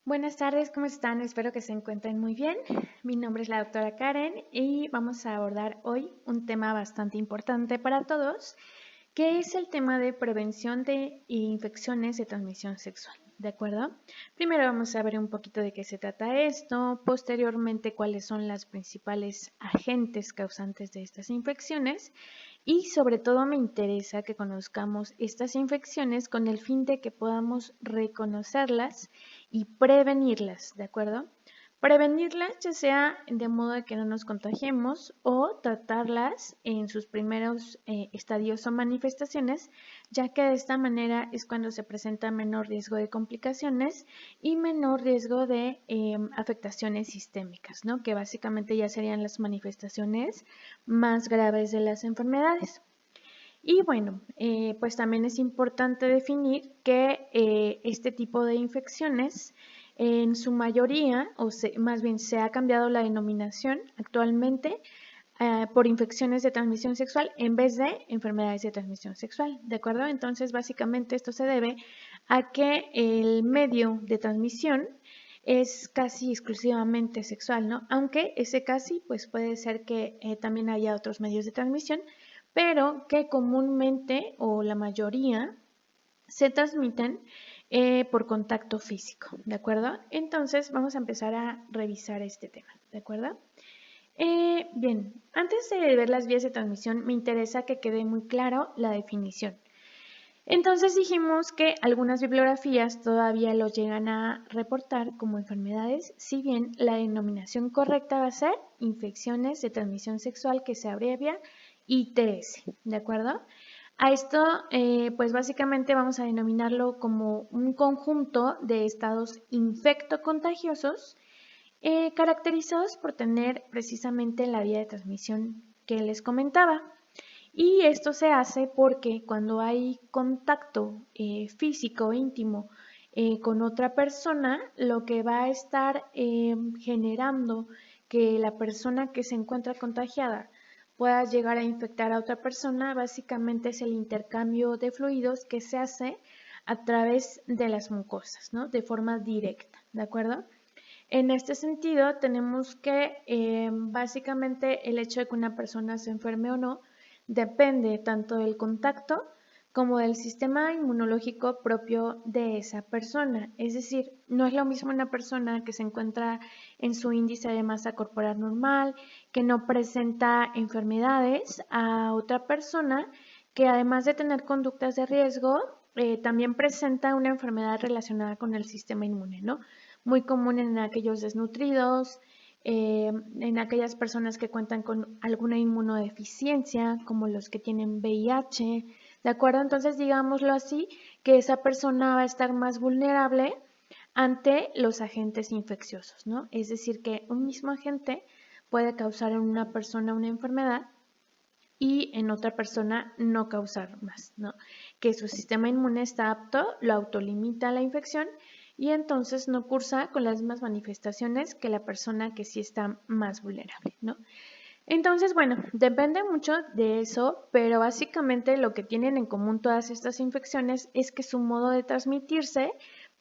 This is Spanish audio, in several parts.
Buenas tardes, ¿cómo están? Espero que se encuentren muy bien. Mi nombre es la doctora Karen y vamos a abordar hoy un tema bastante importante para todos, que es el tema de prevención de infecciones de transmisión sexual. ¿De acuerdo? Primero vamos a ver un poquito de qué se trata esto, posteriormente cuáles son las principales agentes causantes de estas infecciones y sobre todo me interesa que conozcamos estas infecciones con el fin de que podamos reconocerlas y prevenirlas, ¿de acuerdo? Prevenirlas ya sea de modo de que no nos contagiemos o tratarlas en sus primeros estadios o manifestaciones, ya que de esta manera es cuando se presenta menor riesgo de complicaciones y menor riesgo de afectaciones sistémicas, ¿no? Que básicamente ya serían las manifestaciones más graves de las enfermedades. Y bueno, pues también es importante definir que este tipo de infecciones en su mayoría, más bien se ha cambiado la denominación actualmente por infecciones de transmisión sexual en vez de enfermedades de transmisión sexual, ¿de acuerdo? Entonces, básicamente esto se debe a que el medio de transmisión es casi exclusivamente sexual, ¿no? Aunque ese casi, pues puede ser que también haya otros medios de transmisión, pero que comúnmente o la mayoría se transmiten por contacto físico, ¿de acuerdo? Entonces vamos a empezar a revisar este tema, ¿de acuerdo? Bien, antes de ver las vías de transmisión, me interesa que quede muy claro la definición. Entonces dijimos que algunas bibliografías todavía lo llegan a reportar como enfermedades, si bien la denominación correcta va a ser infecciones de transmisión sexual, que se abrevia ITS, ¿de acuerdo? A esto, pues básicamente vamos a denominarlo como un conjunto de estados infectocontagiosos caracterizados por tener precisamente la vía de transmisión que les comentaba. Y esto se hace porque cuando hay contacto físico íntimo con otra persona, lo que va a estar generando que la persona que se encuentra contagiada pueda llegar a infectar a otra persona, básicamente es el intercambio de fluidos que se hace a través de las mucosas, ¿no? De forma directa, ¿de acuerdo? En este sentido, tenemos que básicamente el hecho de que una persona se enferme o no depende tanto del contacto como del sistema inmunológico propio de esa persona. Es decir, no es lo mismo una persona que se encuentra en su índice de masa corporal normal, que no presenta enfermedades, a otra persona que además de tener conductas de riesgo, también presenta una enfermedad relacionada con el sistema inmune, ¿no? Muy común en aquellos desnutridos, en aquellas personas que cuentan con alguna inmunodeficiencia, como los que tienen VIH, ¿de acuerdo? Entonces, digámoslo así, que esa persona va a estar más vulnerable ante los agentes infecciosos, ¿no? Es decir, que un mismo agente puede causar en una persona una enfermedad y en otra persona no causar más, ¿no? Que su sistema inmune está apto, lo autolimita a la infección y entonces no cursa con las mismas manifestaciones que la persona que sí está más vulnerable, ¿no? Entonces, bueno, depende mucho de eso, pero básicamente lo que tienen en común todas estas infecciones es que su modo de transmitirse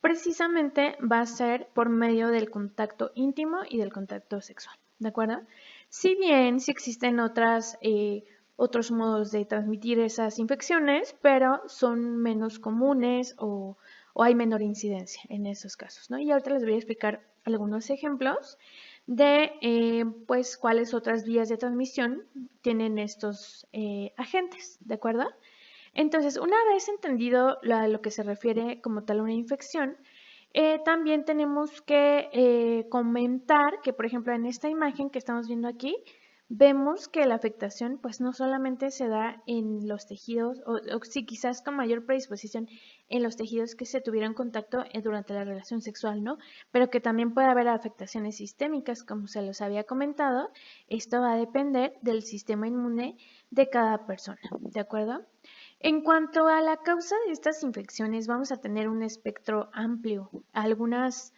precisamente va a ser por medio del contacto íntimo y del contacto sexual, ¿de acuerdo? Si bien sí existen otros modos de transmitir esas infecciones, pero son menos comunes o hay menor incidencia en esos casos, ¿no? Y ahorita les voy a explicar algunos ejemplos de pues cuáles otras vías de transmisión tienen estos agentes, ¿de acuerdo? Entonces, una vez entendido lo que se refiere como tal a una infección, también tenemos que comentar que, por ejemplo, en esta imagen que estamos viendo aquí, vemos que la afectación pues no solamente se da en los tejidos, o sí quizás con mayor predisposición en los tejidos que se tuvieron contacto durante la relación sexual, ¿no? Pero que también puede haber afectaciones sistémicas, como se los había comentado. Esto va a depender del sistema inmune de cada persona, ¿de acuerdo? En cuanto a la causa de estas infecciones, vamos a tener un espectro amplio. Algunas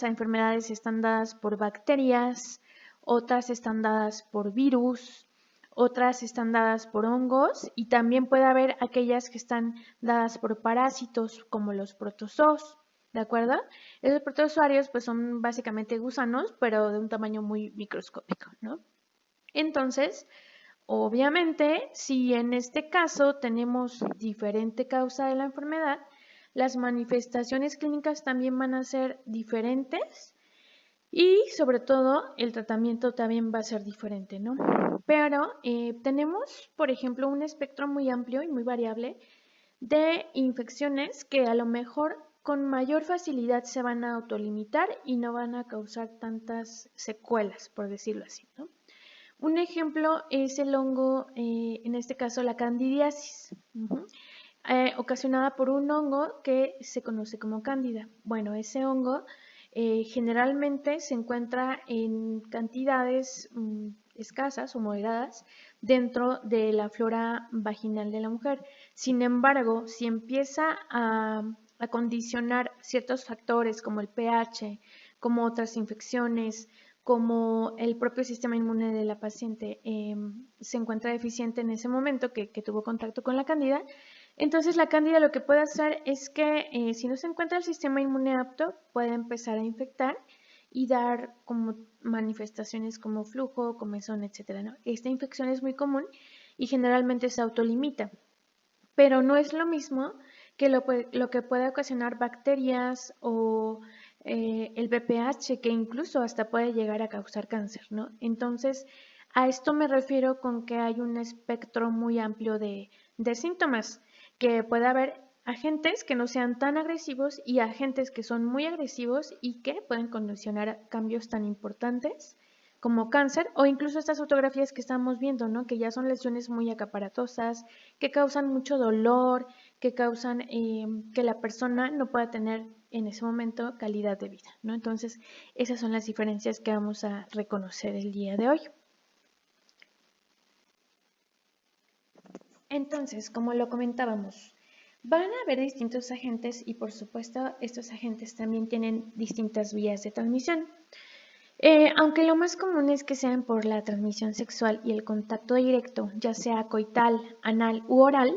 enfermedades están dadas por bacterias, otras están dadas por virus, otras están dadas por hongos y también puede haber aquellas que están dadas por parásitos como los protozoos. ¿de acuerdo? Esos protozoarios pues son básicamente gusanos, pero de un tamaño muy microscópico, ¿no? Entonces, obviamente, si en este caso tenemos diferente causa de la enfermedad, las manifestaciones clínicas también van a ser diferentes y sobre todo el tratamiento también va a ser diferente, ¿no? Pero tenemos, por ejemplo, un espectro muy amplio y muy variable de infecciones que a lo mejor con mayor facilidad se van a autolimitar y no van a causar tantas secuelas, por decirlo así, ¿no? Un ejemplo es el hongo, en este caso la candidiasis, ocasionada por un hongo que se conoce como cándida. Bueno, ese hongo generalmente se encuentra en cantidades escasas o moderadas dentro de la flora vaginal de la mujer. Sin embargo, si empieza a condicionar ciertos factores como el pH, como otras infecciones, como el propio sistema inmune de la paciente se encuentra deficiente en ese momento que tuvo contacto con la cándida, entonces la cándida lo que puede hacer es que si no se encuentra el sistema inmune apto, puede empezar a infectar y dar como manifestaciones como flujo, comezón, etcétera, ¿no? Esta infección es muy común y generalmente se autolimita, pero no es lo mismo que lo que puede ocasionar bacterias o el BPH, que incluso hasta puede llegar a causar cáncer, ¿no? Entonces, a esto me refiero con que hay un espectro muy amplio de síntomas, que puede haber agentes que no sean tan agresivos y agentes que son muy agresivos y que pueden condicionar cambios tan importantes como cáncer o incluso estas fotografías que estamos viendo, ¿no? Que ya son lesiones muy acaparatosas, que causan mucho dolor, que causan que la persona no pueda tener en ese momento calidad de vida, ¿no? Entonces, esas son las diferencias que vamos a reconocer el día de hoy. Entonces, como lo comentábamos, van a haber distintos agentes y por supuesto estos agentes también tienen distintas vías de transmisión. Aunque lo más común es que sean por la transmisión sexual y el contacto directo, ya sea coital, anal u oral,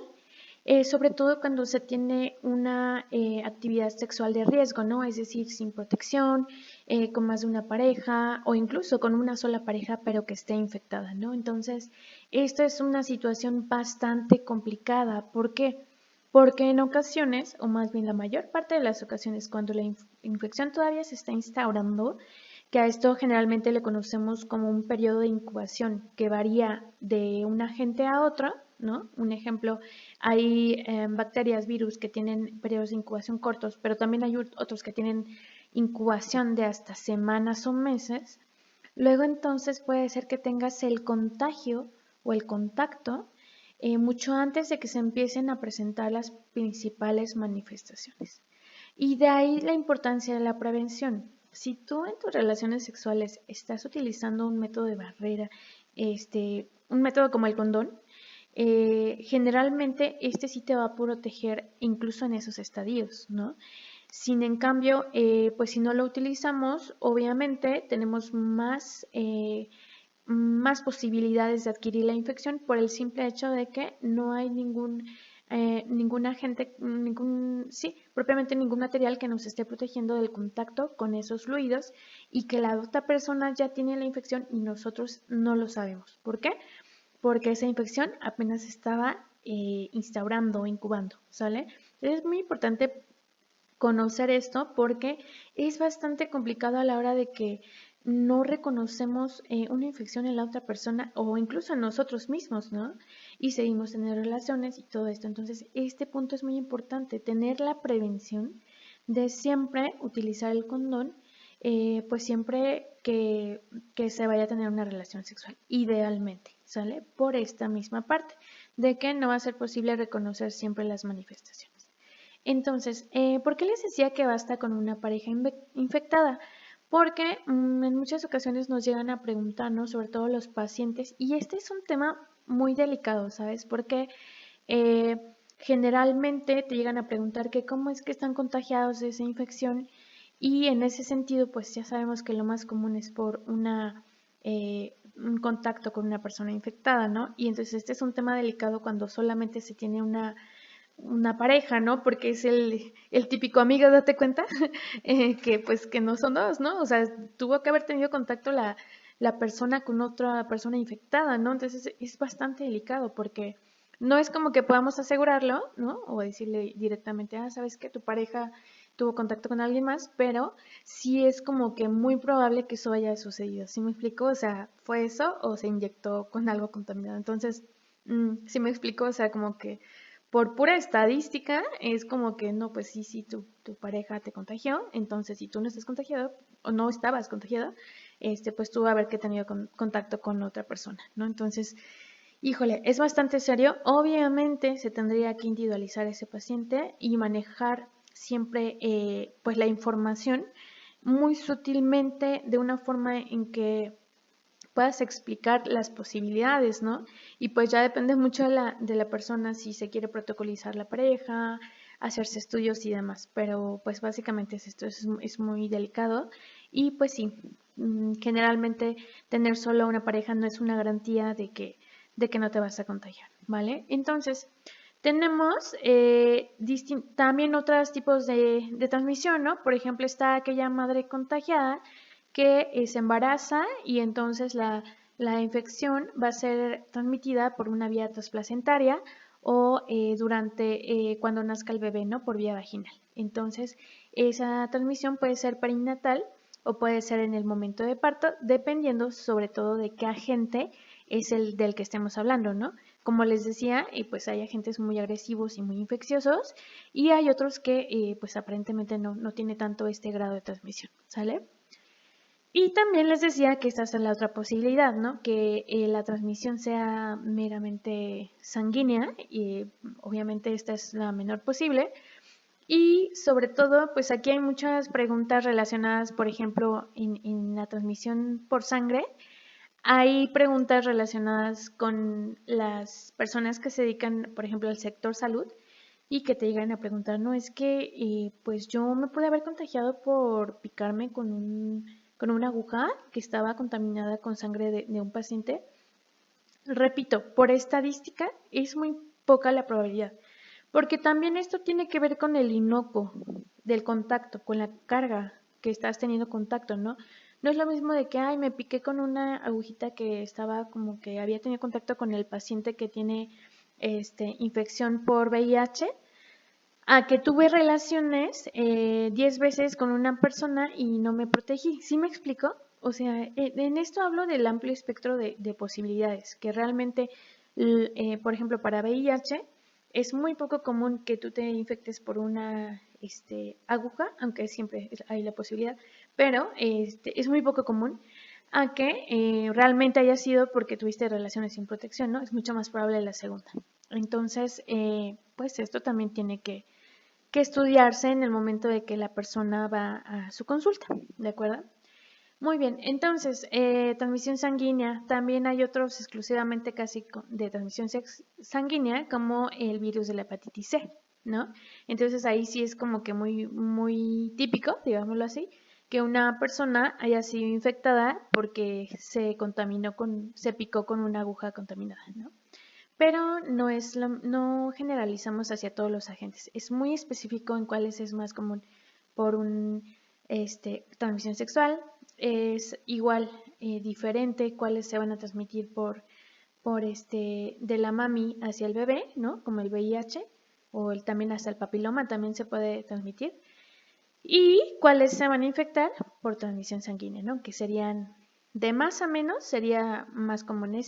sobre todo cuando se tiene una actividad sexual de riesgo, ¿no? Es decir, sin protección, con más de una pareja o incluso con una sola pareja pero que esté infectada, ¿no? Entonces, esto es una situación bastante complicada. ¿Por qué? Porque en ocasiones, o más bien la mayor parte de las ocasiones, cuando la infección todavía se está instaurando, que a esto generalmente le conocemos como un periodo de incubación que varía de un agente a otro, ¿no? Un ejemplo, hay bacterias, virus que tienen periodos de incubación cortos, pero también hay otros que tienen incubación de hasta semanas o meses. Luego entonces puede ser que tengas el contagio o el contacto mucho antes de que se empiecen a presentar las principales manifestaciones. Y de ahí la importancia de la prevención. Si tú en tus relaciones sexuales estás utilizando un método de barrera, un método como el condón, generalmente este sí te va a proteger incluso en esos estadios, ¿no? Sin en cambio, pues si no lo utilizamos, obviamente tenemos más posibilidades de adquirir la infección por el simple hecho de que no hay ningún agente, propiamente ningún material que nos esté protegiendo del contacto con esos fluidos y que la otra persona ya tiene la infección y nosotros no lo sabemos. ¿Por qué? Porque esa infección apenas estaba instaurando o incubando, ¿sale? Entonces es muy importante conocer esto porque es bastante complicado a la hora de que no reconocemos una infección en la otra persona o incluso en nosotros mismos, ¿no? Y seguimos teniendo relaciones y todo esto. Entonces, este punto es muy importante, tener la prevención de siempre utilizar el condón, pues siempre que se vaya a tener una relación sexual, idealmente, ¿sale? Por esta misma parte, de que no va a ser posible reconocer siempre las manifestaciones. Entonces, ¿por qué les decía que basta con una pareja infectada? Porque en muchas ocasiones nos llegan a preguntarnos, sobre todo los pacientes, y este es un tema muy delicado, ¿sabes? Porque eh, generalmente te llegan a preguntar que cómo es que están contagiados de esa infección y en ese sentido, pues ya sabemos que lo más común es por un contacto con una persona infectada, ¿no? Y entonces este es un tema delicado cuando solamente se tiene una pareja, ¿no? Porque es el típico amigo, date cuenta, que pues que no son dos, ¿no? O sea, tuvo que haber tenido contacto la persona con otra persona infectada, ¿no? Entonces es bastante delicado porque no es como que podamos asegurarlo, ¿no? O decirle directamente, sabes que tu pareja tuvo contacto con alguien más, pero sí es como que muy probable que eso haya sucedido. ¿Sí me explico? O sea, ¿fue eso o se inyectó con algo contaminado? Entonces, sí me explico, o sea, como que por pura estadística es como que no, pues sí, sí, tu pareja te contagió, entonces si tú no estás contagiado o no estabas contagiado, pues tú va a haber que tenido contacto con otra persona, ¿no? Entonces, híjole, es bastante serio. Obviamente se tendría que individualizar ese paciente y manejar siempre pues la información muy sutilmente de una forma en que puedas explicar las posibilidades, ¿no? Y pues ya depende mucho de la persona si se quiere protocolizar la pareja, hacerse estudios y demás, pero pues básicamente esto, es muy delicado y pues sí, generalmente tener solo una pareja no es una garantía de que no te vas a contagiar, ¿vale? Entonces, tenemos también otros tipos de transmisión, ¿no? Por ejemplo, está aquella madre contagiada que se embaraza y entonces la infección va a ser transmitida por una vía transplacentaria o durante cuando nazca el bebé, ¿no? Por vía vaginal. Entonces, esa transmisión puede ser perinatal o puede ser en el momento de parto, dependiendo sobre todo de qué agente es el del que estemos hablando, ¿no? Como les decía, pues hay agentes muy agresivos y muy infecciosos y hay otros que pues aparentemente no tiene tanto este grado de transmisión, ¿sale? Y también les decía que esta es la otra posibilidad, ¿no? Que la transmisión sea meramente sanguínea y obviamente esta es la menor posible. Y sobre todo, pues aquí hay muchas preguntas relacionadas, por ejemplo, en la transmisión por sangre. Hay preguntas relacionadas con las personas que se dedican, por ejemplo, al sector salud y que te llegan a preguntar, no, es que pues yo me pude haber contagiado por picarme con una aguja que estaba contaminada con sangre de un paciente. Repito, por estadística es muy poca la probabilidad, porque también esto tiene que ver con el inocuo del contacto, con la carga que estás teniendo contacto, ¿no? No es lo mismo de que, ay, me piqué con una agujita que estaba como que había tenido contacto con el paciente que tiene infección por VIH, a que tuve relaciones 10 veces con una persona y no me protegí. ¿Sí me explico? O sea, en esto hablo del amplio espectro de posibilidades, que realmente, por ejemplo, para VIH es muy poco común que tú te infectes por una aguja, aunque siempre hay la posibilidad, pero es muy poco común a que realmente haya sido porque tuviste relaciones sin protección, ¿no? Es mucho más probable la segunda. Entonces, pues esto también tiene que estudiarse en el momento de que la persona va a su consulta, ¿de acuerdo? Muy bien, entonces, transmisión sanguínea, también hay otros exclusivamente casi de transmisión sanguínea, como el virus de la hepatitis C, ¿no? Entonces ahí sí es como que muy típico, digámoslo así, que una persona haya sido infectada porque se picó con una aguja contaminada, ¿no? Pero no generalizamos hacia todos los agentes. Es muy específico en cuáles es más común por transmisión sexual. Es igual diferente cuáles se van a transmitir por de la mami hacia el bebé, ¿no? Como el VIH o también hasta el papiloma también se puede transmitir. Y cuáles se van a infectar por transmisión sanguínea, ¿no? Que serían de más a menos, sería más común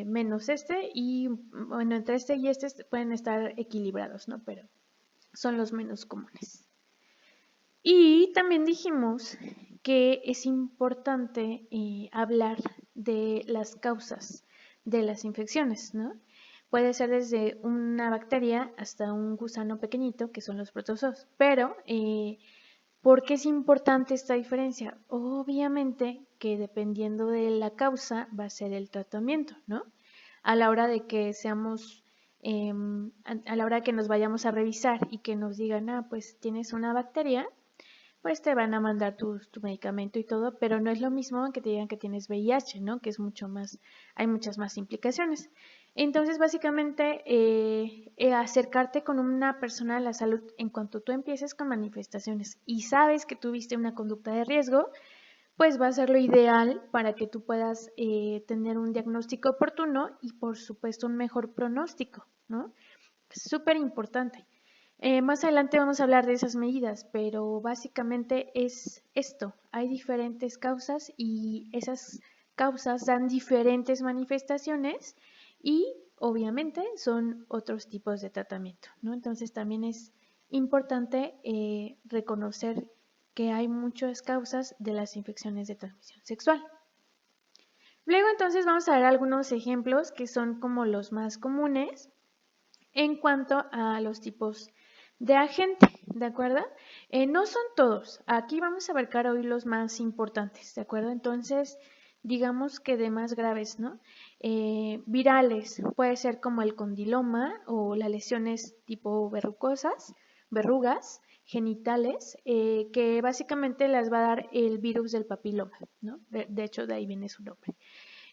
menos y bueno, entre y pueden estar equilibrados, ¿no? Pero son los menos comunes. Y también dijimos que es importante hablar de las causas de las infecciones, ¿no? Puede ser desde una bacteria hasta un gusano pequeñito, que son los protozoos, pero ¿por qué es importante esta diferencia? Obviamente que dependiendo de la causa va a ser el tratamiento, ¿no? A la hora de que seamos, a la hora que nos vayamos a revisar y que nos digan, pues tienes una bacteria, pues te van a mandar tu medicamento y todo, pero no es lo mismo que te digan que tienes VIH, ¿no? Que es mucho más, hay muchas más implicaciones. Entonces, básicamente, acercarte con una persona de la salud en cuanto tú empieces con manifestaciones y sabes que tuviste una conducta de riesgo, pues va a ser lo ideal para que tú puedas tener un diagnóstico oportuno y, por supuesto, un mejor pronóstico, ¿no? Es súper importante. Más adelante vamos a hablar de esas medidas, pero básicamente es esto. Hay diferentes causas y esas causas dan diferentes manifestaciones y obviamente son otros tipos de tratamiento, ¿no? Entonces también es importante reconocer que hay muchas causas de las infecciones de transmisión sexual. Luego entonces vamos a ver algunos ejemplos que son como los más comunes en cuanto a los tipos de agente, ¿de acuerdo? No son todos, aquí vamos a abarcar hoy los más importantes, ¿de acuerdo? Entonces, digamos que de más graves, ¿no? Virales, puede ser como el condiloma o las lesiones tipo verrugas genitales, que básicamente las va a dar el virus del papiloma, ¿no? De hecho, de ahí viene su nombre.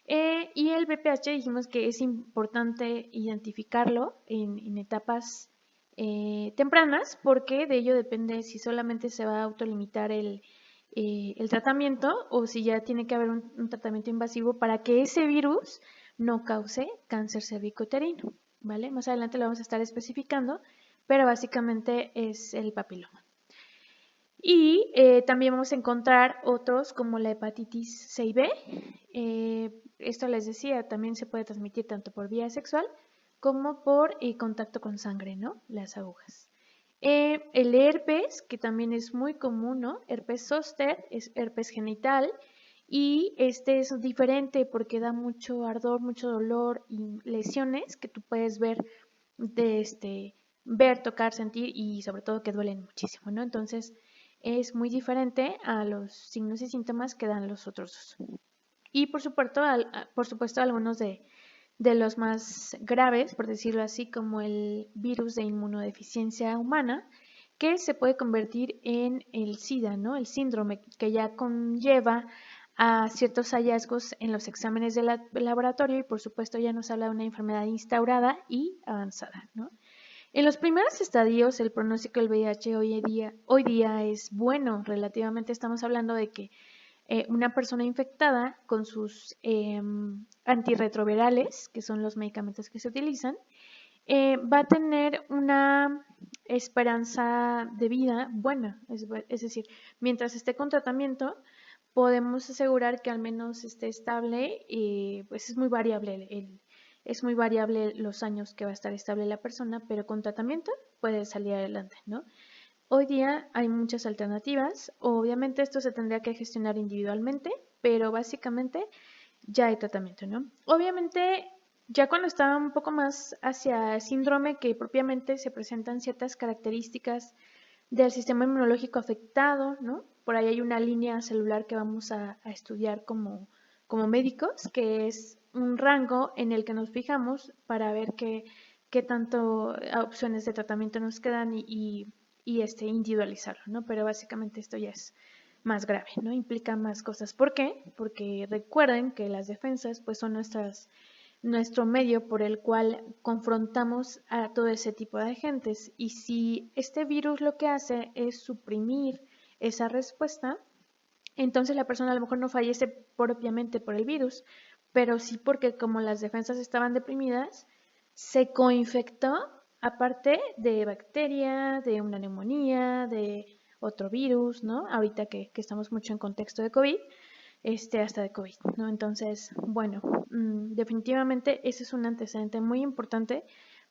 Y el BPH dijimos que es importante identificarlo en etapas tempranas porque de ello depende si solamente se va a autolimitar el tratamiento o si ya tiene que haber un tratamiento invasivo para que ese virus no cause cáncer cervicuterino, ¿vale? Más adelante lo vamos a estar especificando, pero básicamente es el papiloma. Y también vamos a encontrar otros como la hepatitis C y B. Esto les decía, también se puede transmitir tanto por vía sexual como por contacto con sangre, ¿no? Las agujas. El herpes, que también es muy común, ¿no? Herpes zóster, es herpes genital. Y este es diferente porque da mucho ardor, mucho dolor y lesiones que tú puedes ver ver, tocar, sentir y sobre todo que duelen muchísimo, ¿no? Entonces, es muy diferente a los signos y síntomas que dan los otros dos. Y por supuesto algunos de los más graves, por decirlo así, como el virus de inmunodeficiencia humana, que se puede convertir en el SIDA, ¿no? El síndrome que ya conlleva a ciertos hallazgos en los exámenes de laboratorio y por supuesto ya nos habla de una enfermedad instaurada y avanzada, ¿no? En los primeros estadios, el pronóstico del VIH hoy día es bueno. Relativamente estamos hablando de que una persona infectada con sus antirretrovirales, que son los medicamentos que se utilizan, va a tener una esperanza de vida buena. Es decir, mientras esté con tratamiento, podemos asegurar que al menos esté estable y pues es muy variable es muy variable los años que va a estar estable la persona, pero con tratamiento puede salir adelante, ¿no? Hoy día hay muchas alternativas, obviamente esto se tendría que gestionar individualmente, pero básicamente ya hay tratamiento, ¿no? Obviamente ya cuando está un poco más hacia síndrome que propiamente se presentan ciertas características del sistema inmunológico afectado, ¿no? Por ahí hay una línea celular que vamos a estudiar como médicos, que es un rango en el que nos fijamos para ver qué tanto opciones de tratamiento nos quedan y individualizarlo, ¿no? Pero básicamente esto ya es más grave, ¿no? Implica más cosas. ¿Por qué? Porque recuerden que las defensas pues son nuestro medio por el cual confrontamos a todo ese tipo de agentes. Y si este virus lo que hace es suprimir esa respuesta, entonces la persona a lo mejor no fallece propiamente por el virus, pero sí porque como las defensas estaban deprimidas, se coinfectó aparte de bacteria, de una neumonía, de otro virus, ¿no? Ahorita que estamos mucho en contexto de COVID, hasta de COVID, ¿no? Entonces, bueno, definitivamente ese es un antecedente muy importante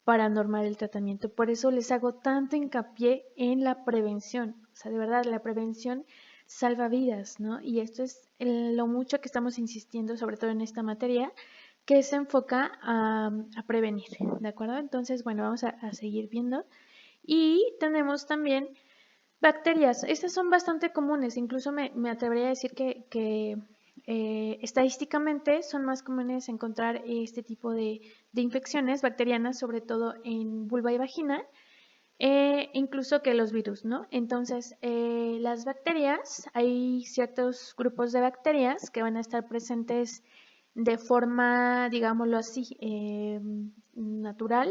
para normar el tratamiento. Por eso les hago tanto hincapié en la prevención. O sea, de verdad, la prevención salva vidas, ¿no? Y esto es lo mucho que estamos insistiendo, sobre todo en esta materia, que se enfoca a prevenir, ¿de acuerdo? Entonces, bueno, vamos a seguir viendo. Y tenemos también bacterias. Estas son bastante comunes, incluso me atrevería a decir que estadísticamente son más comunes encontrar este tipo de infecciones bacterianas, sobre todo en vulva y vagina, incluso que los virus, ¿no? Entonces, las bacterias, hay ciertos grupos de bacterias que van a estar presentes de forma, digámoslo así, natural,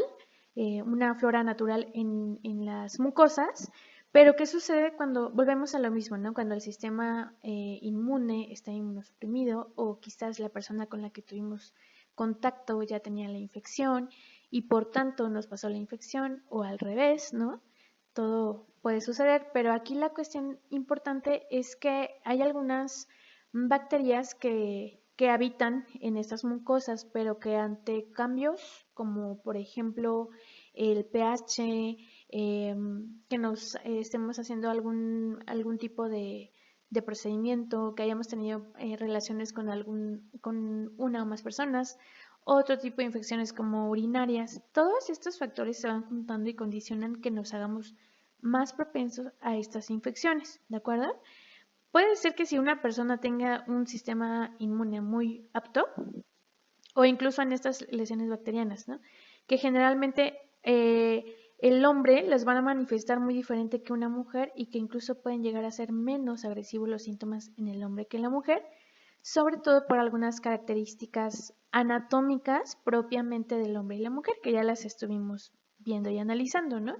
una flora natural en las mucosas. Pero ¿qué sucede cuando volvemos a lo mismo, ¿no? Cuando el sistema inmune está inmunosuprimido o quizás la persona con la que tuvimos contacto ya tenía la infección y por tanto nos pasó la infección o al revés, ¿no? Todo puede suceder, pero aquí la cuestión importante es que hay algunas bacterias que habitan en estas mucosas, pero que ante cambios como por ejemplo el pH, que nos estemos haciendo algún tipo de procedimiento, que hayamos tenido relaciones con una o más personas, otro tipo de infecciones como urinarias. Todos estos factores se van juntando y condicionan que nos hagamos más propensos a estas infecciones, ¿de acuerdo? Puede ser que si una persona tenga un sistema inmune muy apto, o incluso en estas lesiones bacterianas, ¿no? Que generalmente el hombre las van a manifestar muy diferente que una mujer y que incluso pueden llegar a ser menos agresivos los síntomas en el hombre que en la mujer, sobre todo por algunas características anatómicas propiamente del hombre y la mujer, que ya las estuvimos viendo y analizando, ¿no?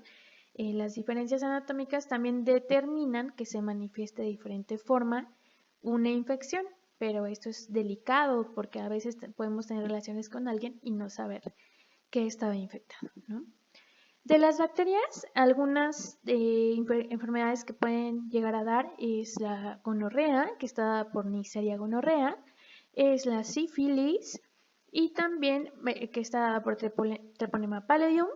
Las diferencias anatómicas también determinan que se manifieste de diferente forma una infección, pero esto es delicado porque a veces podemos tener relaciones con alguien y no saber que estaba infectado, ¿no? De las bacterias, algunas enfermedades que pueden llegar a dar es la gonorrea, que está dada por Neisseria gonorrea, es la sífilis y también que está dada por Treponema pallidum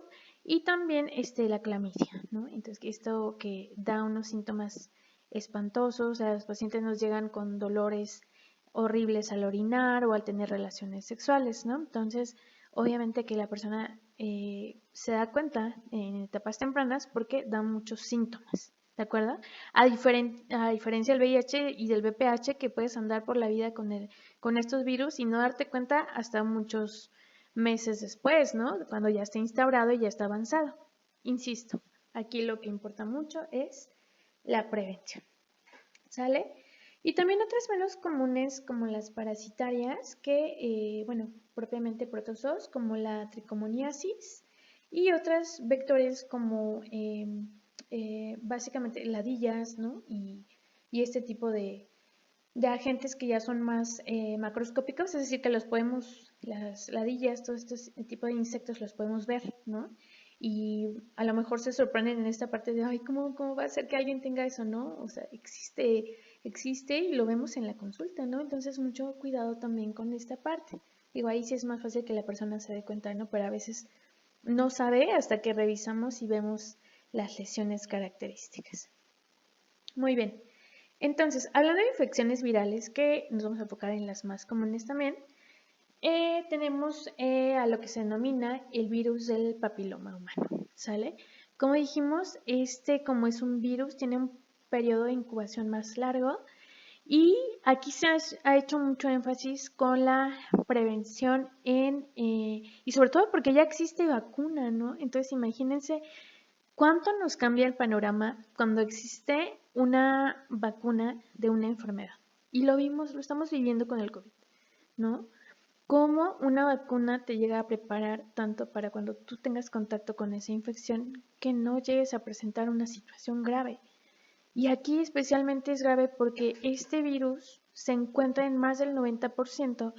y también la clamidia, ¿no? Entonces, esto que da unos síntomas espantosos, a los pacientes nos llegan con dolores horribles al orinar o al tener relaciones sexuales, ¿no? Entonces, obviamente que la persona se da cuenta en etapas tempranas porque da muchos síntomas, ¿de acuerdo? A diferencia del VIH y del VPH, que puedes andar por la vida con estos virus y no darte cuenta hasta muchos meses después, ¿no? Cuando ya está instaurado y ya está avanzado. Insisto, aquí lo que importa mucho es la prevención, ¿sale? Y también otras menos comunes como las parasitarias, que, bueno, propiamente protozoos como la tricomoniasis y otros vectores como básicamente ladillas, ¿no? Y este tipo de agentes que ya son más macroscópicos, es decir, que las ladillas, todo este tipo de insectos los podemos ver, ¿no? Y a lo mejor se sorprenden en esta parte de, ay, ¿cómo va a ser que alguien tenga eso, no? O sea, existe y lo vemos en la consulta, ¿no? Entonces, mucho cuidado también con esta parte. Digo, ahí sí es más fácil que la persona se dé cuenta, ¿no? Pero a veces no sabe hasta que revisamos y vemos las lesiones características. Muy bien. Entonces, hablando de infecciones virales, que nos vamos a enfocar en las más comunes también, tenemos a lo que se denomina el virus del papiloma humano, ¿sale? Como dijimos, como es un virus, tiene un periodo de incubación más largo y aquí se ha hecho mucho énfasis con la prevención y sobre todo porque ya existe vacuna, ¿no? Entonces, imagínense ¿cuánto nos cambia el panorama cuando existe una vacuna de una enfermedad? Y lo estamos viviendo con el COVID, ¿no? Cómo una vacuna te llega a preparar tanto para cuando tú tengas contacto con esa infección que no llegues a presentar una situación grave. Y aquí especialmente es grave porque este virus se encuentra en más del 90%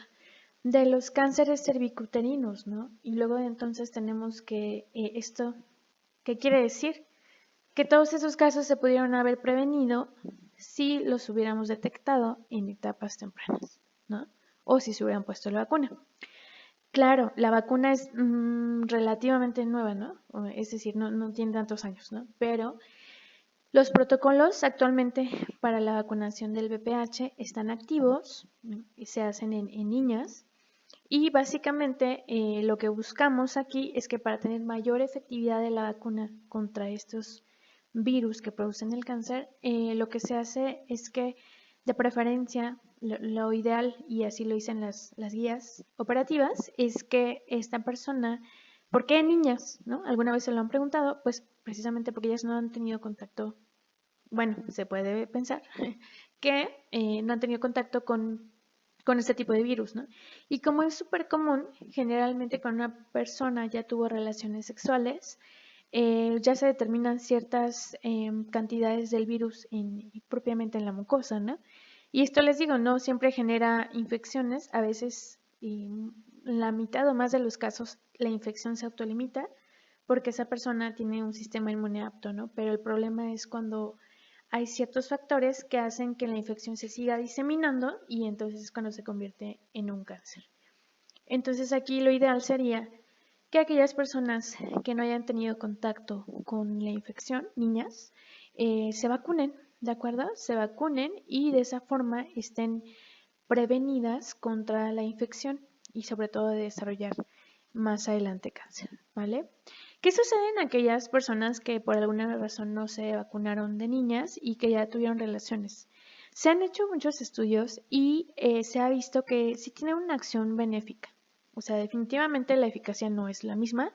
de los cánceres cervicuterinos, ¿no? Y luego entonces tenemos que esto, ¿qué quiere decir? Que todos esos casos se pudieron haber prevenido si los hubiéramos detectado en etapas tempranas, ¿no? O si se hubieran puesto la vacuna. Claro, la vacuna es relativamente nueva, ¿no? Es decir, no tiene tantos años, ¿no? Pero los protocolos actualmente para la vacunación del VPH están activos, ¿no? Y se hacen en niñas. Y básicamente lo que buscamos aquí es que para tener mayor efectividad de la vacuna contra estos virus que producen el cáncer, lo que se hace es que de preferencia lo ideal, y así lo dicen las guías operativas, es que esta persona, ¿por qué niñas? ¿No? ¿Alguna vez se lo han preguntado? Pues precisamente porque ellas no han tenido contacto, bueno, se puede pensar que no han tenido contacto con con este tipo de virus, ¿no? Y como es súper común, generalmente cuando una persona ya tuvo relaciones sexuales, ya se determinan ciertas cantidades del virus propiamente en la mucosa, ¿no? Y esto les digo, no siempre genera infecciones, a veces en la mitad o más de los casos la infección se autolimita porque esa persona tiene un sistema inmune apto, ¿no? Pero el problema es cuando hay ciertos factores que hacen que la infección se siga diseminando y entonces es cuando se convierte en un cáncer. Entonces aquí lo ideal sería que aquellas personas que no hayan tenido contacto con la infección, niñas, se vacunen, ¿de acuerdo? Se vacunen y de esa forma estén prevenidas contra la infección y sobre todo de desarrollar más adelante cáncer, ¿vale? ¿Qué sucede en aquellas personas que por alguna razón no se vacunaron de niñas y que ya tuvieron relaciones? Se han hecho muchos estudios y se ha visto que sí tiene una acción benéfica. O sea, definitivamente la eficacia no es la misma,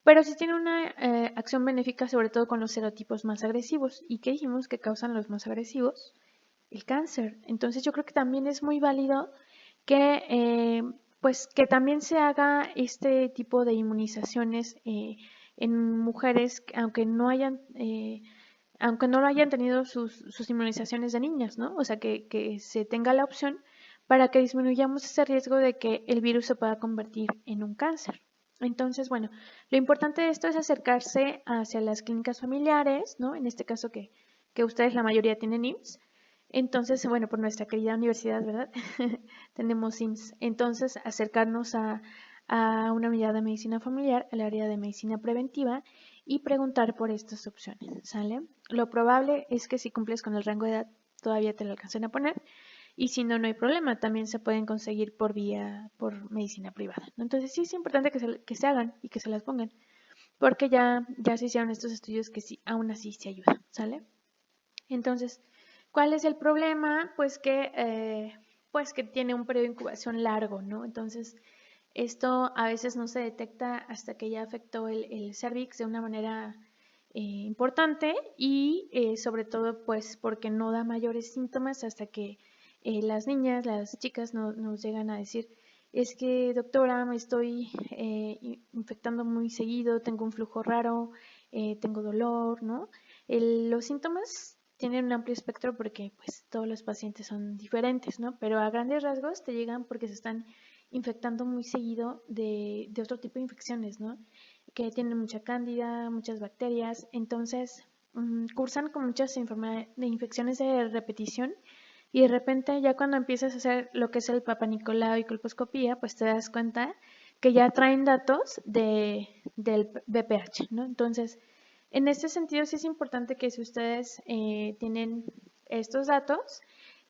pero sí tiene una acción benéfica sobre todo con los serotipos más agresivos. ¿Y qué dijimos que causan los más agresivos? El cáncer. Entonces yo creo que también es muy válido que pues que también se haga este tipo de inmunizaciones en mujeres aunque no lo hayan tenido sus inmunizaciones de niñas, ¿no? O sea que se tenga la opción para que disminuyamos ese riesgo de que el virus se pueda convertir en un cáncer. Entonces, bueno, lo importante de esto es acercarse hacia las clínicas familiares, ¿no? En este caso que ustedes la mayoría tienen IMSS. Entonces, bueno, por nuestra querida universidad, ¿verdad? Tenemos IMSS. Entonces, acercarnos a una unidad de medicina familiar, al área de medicina preventiva y preguntar por estas opciones, ¿sale? Lo probable es que si cumples con el rango de edad todavía te lo alcancen a poner y si no, no hay problema, también se pueden conseguir por medicina privada, ¿no? Entonces sí es importante que se hagan y que se las pongan porque ya se hicieron estos estudios que sí, aún así se ayudan, ¿sale? Entonces, ¿cuál es el problema? Pues que tiene un periodo de incubación largo, ¿no? Entonces, esto a veces no se detecta hasta que ya afectó el cervix de una manera importante y sobre todo pues porque no da mayores síntomas hasta que las niñas, las chicas nos llegan a decir, es que doctora me estoy infectando muy seguido, tengo un flujo raro, tengo dolor, ¿no? Los síntomas tienen un amplio espectro porque pues todos los pacientes son diferentes, ¿no? Pero a grandes rasgos te llegan porque se están infectando muy seguido de otro tipo de infecciones, ¿no? Que tienen mucha cándida, muchas bacterias, entonces cursan con muchas infecciones de repetición y de repente ya cuando empiezas a hacer lo que es el Papa Nicolau y colposcopía, pues te das cuenta que ya traen datos del BPH, ¿no? Entonces, en este sentido sí es importante que si ustedes tienen estos datos,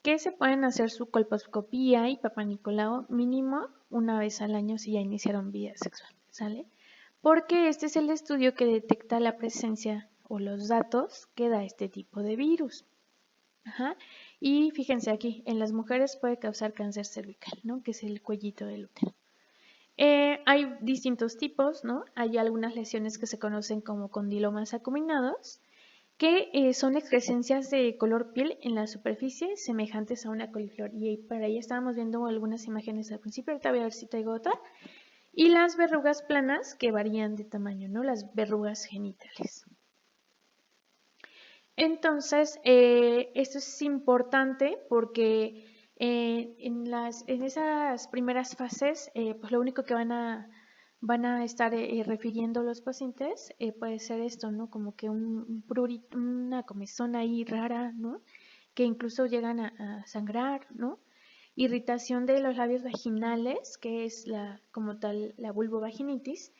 que se pueden hacer su colposcopía y Papa Nicolau mínimo una vez al año si ya iniciaron vida sexual, ¿sale? Porque este es el estudio que detecta la presencia o los datos que da este tipo de virus. Ajá. Y fíjense aquí, en las mujeres puede causar cáncer cervical, ¿no? Que es el cuellito del útero. Hay distintos tipos, ¿no? Hay algunas lesiones que se conocen como condilomas acuminados, que son excrescencias de color piel en la superficie semejantes a una coliflor. Y para ahí estábamos viendo algunas imágenes al principio, ahorita voy a ver si traigo otra. Y las verrugas planas que varían de tamaño, ¿no? Las verrugas genitales. Entonces, esto es importante porque en esas primeras fases, pues lo único que van a estar refiriendo los pacientes puede ser esto, ¿no? Como que un prurito, una comezón ahí rara, ¿no? Que incluso llegan a sangrar, ¿no? Irritación de los labios vaginales, que es como tal la vulvovaginitis,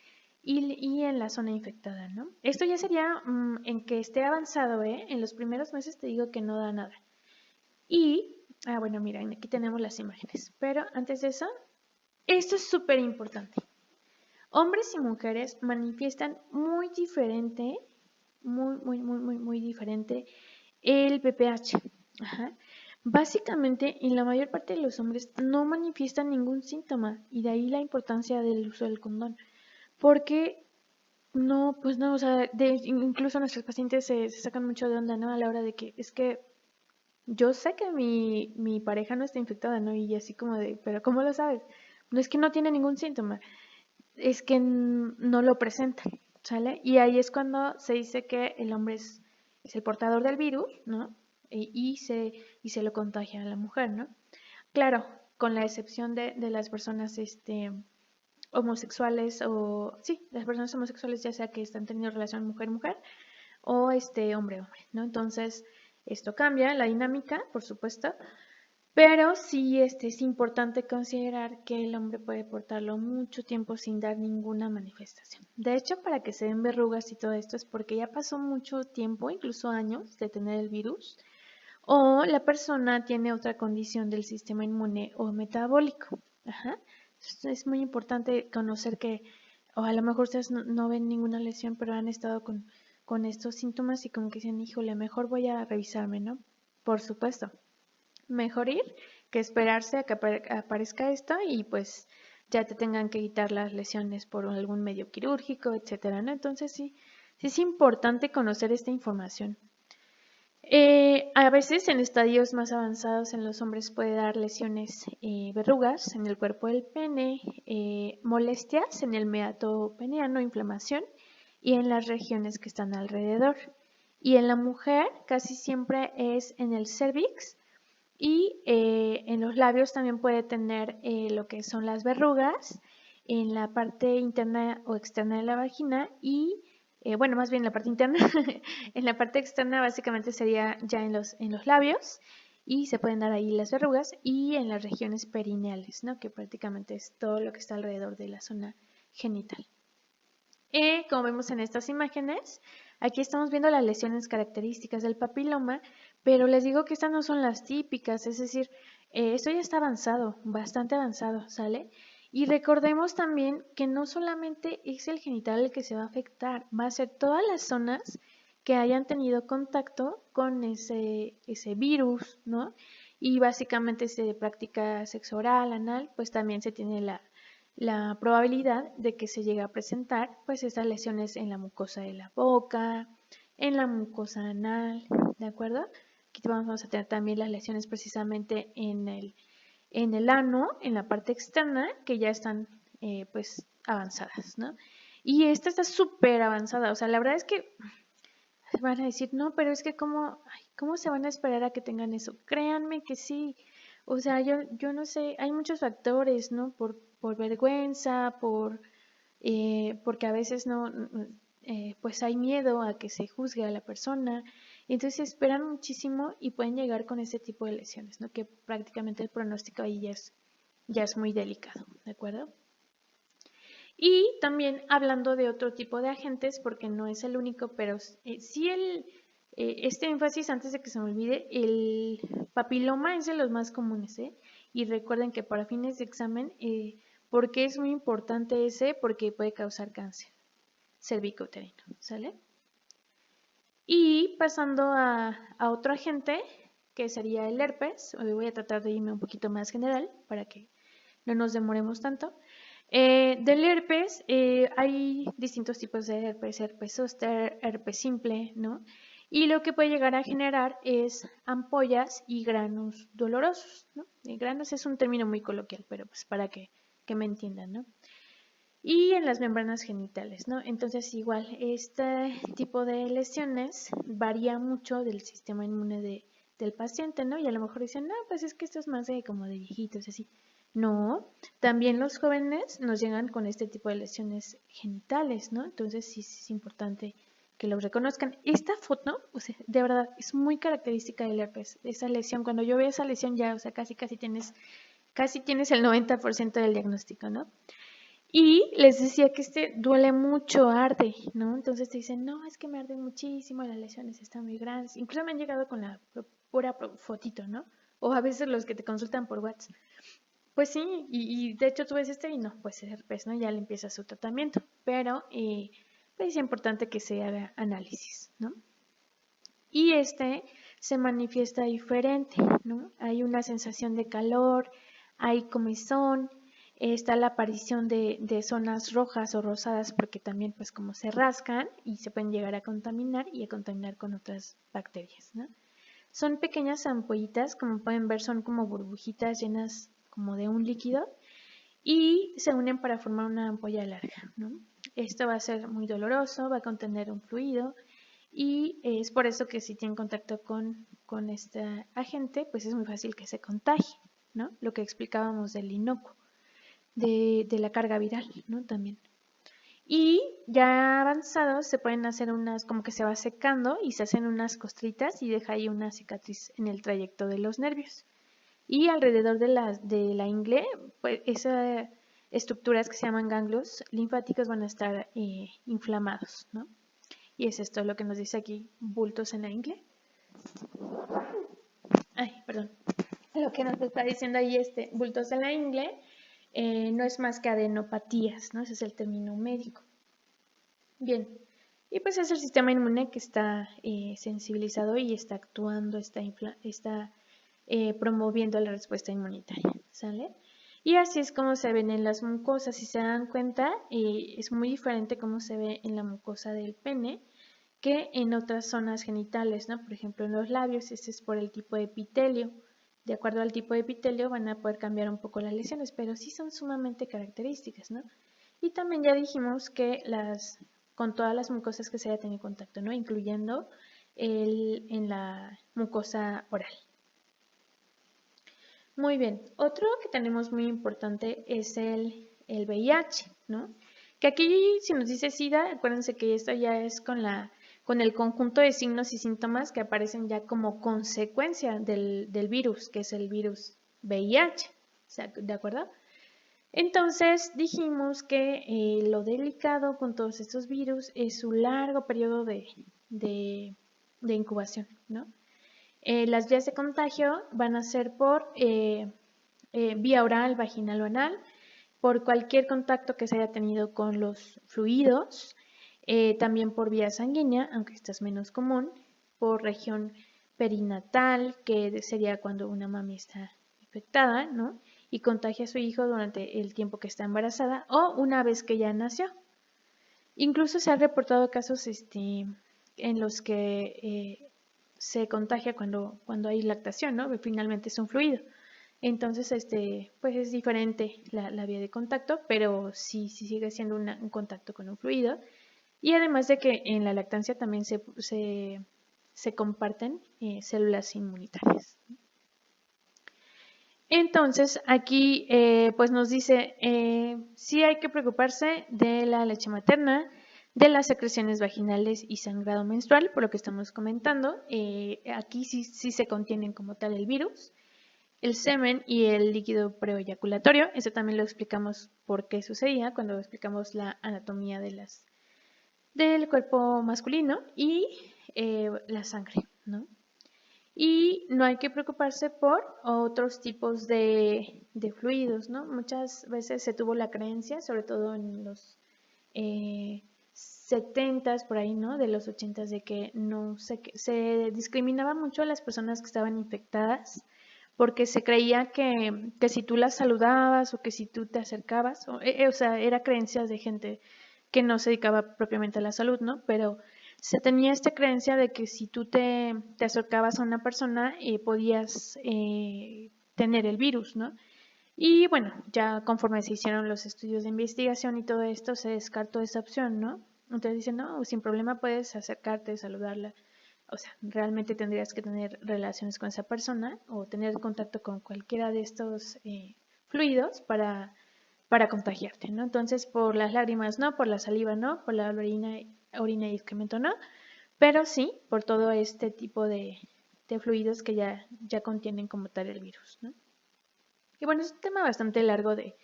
y en la zona infectada, ¿no? Esto ya sería en que esté avanzado, ¿eh? En los primeros meses te digo que no da nada. Y, bueno, mira, aquí tenemos las imágenes. Pero antes de eso, esto es súper importante. Hombres y mujeres manifiestan muy diferente, muy diferente el PPH. Ajá. Básicamente, en la mayor parte de los hombres no manifiestan ningún síntoma y de ahí la importancia del uso del condón. Porque no, pues no, o sea, incluso nuestros pacientes se sacan mucho de onda, ¿no? A la hora de que es que yo sé que mi pareja no está infectada, ¿no? Y así como de, pero ¿cómo lo sabes? No es que no tiene ningún síntoma, es que no lo presenta, ¿sale? Y ahí es cuando se dice que el hombre es el portador del virus, ¿no? Y se lo contagia a la mujer, ¿no? Claro, con la excepción de las personas homosexuales o, sí, las personas homosexuales ya sea que están teniendo relación mujer-mujer o hombre-hombre, ¿no? Entonces, esto cambia la dinámica, por supuesto, pero sí es importante considerar que el hombre puede portarlo mucho tiempo sin dar ninguna manifestación. De hecho, para que se den verrugas y todo esto es porque ya pasó mucho tiempo, incluso años, de tener el virus, o la persona tiene otra condición del sistema inmune o metabólico. Ajá. Es muy importante conocer que, o a lo mejor ustedes no ven ninguna lesión, pero han estado con estos síntomas y como que dicen, híjole, mejor voy a revisarme, ¿no? Por supuesto, mejor ir que esperarse a que aparezca esto y pues ya te tengan que quitar las lesiones por algún medio quirúrgico, etcétera, ¿no? Entonces sí es importante conocer esta información. A veces en estadios más avanzados en los hombres puede dar lesiones, verrugas en el cuerpo del pene, molestias en el meato peneano, inflamación y en las regiones que están alrededor. Y en la mujer casi siempre es en el cervix y en los labios también puede tener lo que son las verrugas en la parte interna o externa de la vagina y, bueno, más bien la parte interna. En la parte externa básicamente sería ya en los labios y se pueden dar ahí las verrugas y en las regiones perineales, ¿no? Que prácticamente es todo lo que está alrededor de la zona genital. Como vemos en estas imágenes, aquí estamos viendo las lesiones características del papiloma, pero les digo que estas no son las típicas, es decir, esto ya está avanzado, bastante avanzado, ¿sale? Y recordemos también que no solamente es el genital el que se va a afectar, va a ser todas las zonas que hayan tenido contacto con ese virus, ¿no? Y básicamente si se práctica sexo oral, anal, pues también se tiene la probabilidad de que se llegue a presentar pues estas lesiones en la mucosa de la boca, en la mucosa anal, ¿de acuerdo? Aquí vamos a tener también las lesiones precisamente en el ano, en la parte externa, que ya están pues avanzadas, ¿no? Y esta está súper avanzada, o sea, la verdad es que van a decir, no, pero es que ¿cómo se van a esperar a que tengan eso? Créanme que sí. O sea, yo no sé, hay muchos factores, ¿no? Por vergüenza, porque a veces pues hay miedo a que se juzgue a la persona. Entonces esperan muchísimo y pueden llegar con ese tipo de lesiones, ¿no? Que prácticamente el pronóstico ahí ya es muy delicado, ¿de acuerdo? Y también hablando de otro tipo de agentes, porque no es el único, pero sí este énfasis, antes de que se me olvide, el papiloma es de los más comunes, ¿eh? Y recuerden que para fines de examen, ¿por qué es muy importante ese? Porque puede causar cáncer cervicouterino, ¿sale? Y pasando a otro agente, que sería el herpes, hoy voy a tratar de irme un poquito más general para que no nos demoremos tanto. Del herpes, hay distintos tipos de herpes, herpes zóster, herpes simple, ¿no? Y lo que puede llegar a generar es ampollas y granos dolorosos, ¿no? Granos es un término muy coloquial, pero pues para que me entiendan, ¿no? Y en las membranas genitales, ¿no? Entonces igual, este tipo de lesiones varía mucho del sistema inmune del paciente, ¿no? Y a lo mejor dicen, no, pues es que esto es más como de viejitos, así. No, también los jóvenes nos llegan con este tipo de lesiones genitales, ¿no? Entonces sí es importante que lo reconozcan. Esta foto, o sea, de verdad, es muy característica del herpes, esa lesión. Cuando yo veo esa lesión ya, o sea, casi tienes el 90% del diagnóstico, ¿no? Y les decía que duele mucho, arde, ¿no? Entonces te dicen, no, es que me arde muchísimo, las lesiones están muy grandes. Incluso me han llegado con la pura fotito, ¿no? O a veces los que te consultan por WhatsApp. Pues sí, y de hecho tú ves y no, pues es herpes, ¿no? Ya le empieza su tratamiento. Pero pues es importante que se haga análisis, ¿no? Y se manifiesta diferente, ¿no? Hay una sensación de calor, hay comezón, está la aparición de zonas rojas o rosadas porque también pues como se rascan y se pueden llegar a contaminar y a contaminar con otras bacterias, ¿no? Son pequeñas ampollitas, como pueden ver, son como burbujitas llenas como de un líquido y se unen para formar una ampolla larga, ¿no? Esto va a ser muy doloroso, va a contener un fluido y es por eso que si tienen contacto con este agente, pues es muy fácil que se contagie, ¿no? Lo que explicábamos del inocuo, de la carga viral, ¿no? También. Y ya avanzados se pueden hacer unas, como que se va secando y se hacen unas costritas y deja ahí una cicatriz en el trayecto de los nervios. Y alrededor de la ingle, pues esas estructuras que se llaman ganglios linfáticos van a estar inflamados, ¿no? Y es esto lo que nos dice aquí, bultos en la ingle. Ay, perdón. Lo que nos está diciendo ahí bultos en la ingle no es más que adenopatías, ¿no? Ese es el término médico. Bien, y pues es el sistema inmune que está sensibilizado y está actuando, está promoviendo la respuesta inmunitaria, ¿sale? Y así es como se ven en las mucosas. Si se dan cuenta, es muy diferente cómo se ve en la mucosa del pene que en otras zonas genitales, ¿no? Por ejemplo, en los labios, este es por el tipo de epitelio. De acuerdo al tipo de epitelio van a poder cambiar un poco las lesiones, pero sí son sumamente características, ¿no? Y también ya dijimos que con todas las mucosas que se haya tenido contacto, ¿no? Incluyendo en la mucosa oral. Muy bien, otro que tenemos muy importante es el VIH, ¿no? Que aquí si nos dice SIDA, acuérdense que esto ya es con el conjunto de signos y síntomas que aparecen ya como consecuencia del virus, que es el virus VIH, ¿de acuerdo? Entonces dijimos que lo delicado con todos estos virus es su largo periodo de incubación, ¿no? Las vías de contagio van a ser por vía oral, vaginal o anal, por cualquier contacto que se haya tenido con los fluidos, también por vía sanguínea, aunque esta es menos común, por región perinatal, que sería cuando una mami está infectada, ¿no? Y contagia a su hijo durante el tiempo que está embarazada o una vez que ya nació. Incluso se han reportado casos en los que se contagia cuando hay lactación, ¿no? Finalmente es un fluido. Entonces, pues es diferente la vía de contacto, pero sí sigue siendo un contacto con un fluido. Y además de que en la lactancia también se comparten células inmunitarias. Entonces, aquí pues nos dice, sí hay que preocuparse de la leche materna, de las secreciones vaginales y sangrado menstrual, por lo que estamos comentando. Aquí sí se contienen como tal el virus, el semen y el líquido preoyaculatorio. Eso también lo explicamos por qué sucedía cuando explicamos la anatomía del cuerpo masculino y la sangre, ¿no? Y no hay que preocuparse por otros tipos de fluidos, ¿no? Muchas veces se tuvo la creencia, sobre todo en los 70s, por ahí, ¿no? De los 80s, de que no se discriminaba mucho a las personas que estaban infectadas porque se creía que si tú las saludabas o que si tú te acercabas, o sea, era creencias de gente que no se dedicaba propiamente a la salud, ¿no? Pero se tenía esta creencia de que si tú te acercabas a una persona podías tener el virus, ¿no? Y bueno, ya conforme se hicieron los estudios de investigación y todo esto, se descartó esa opción, ¿no? Entonces dicen, no, sin problema puedes acercarte, saludarla. O sea, realmente tendrías que tener relaciones con esa persona o tener contacto con cualquiera de estos fluidos para contagiarte, ¿no? Entonces, por las lágrimas no, por la saliva no, por la orina y excremento no, pero sí por todo este tipo de fluidos que ya contienen como tal el virus, ¿no? Y bueno, es un tema bastante largo de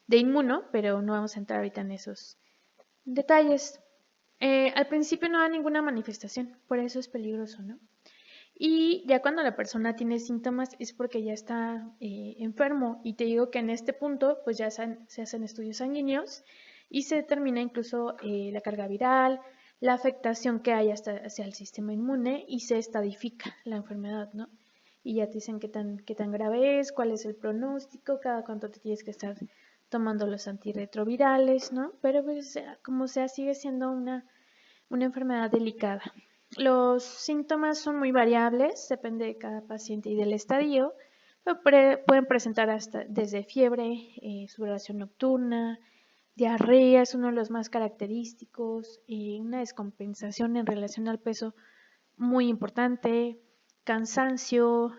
inmuno, pero no vamos a entrar ahorita en esos detalles. Al principio no da ninguna manifestación, por eso es peligroso, ¿no? Y ya cuando la persona tiene síntomas es porque ya está enfermo. Y te digo que en este punto pues ya se hacen estudios sanguíneos y se determina incluso la carga viral, la afectación que hay hacia el sistema inmune y se estadifica la enfermedad, ¿no? Y ya te dicen qué tan grave es, cuál es el pronóstico, cada cuánto te tienes que estar tomando los antirretrovirales, ¿no? Pero pues como sea sigue siendo una enfermedad delicada. Los síntomas son muy variables, depende de cada paciente y del estadio. Pueden presentar hasta desde fiebre, sudoración nocturna, diarrea es uno de los más característicos, una descompensación en relación al peso muy importante, cansancio,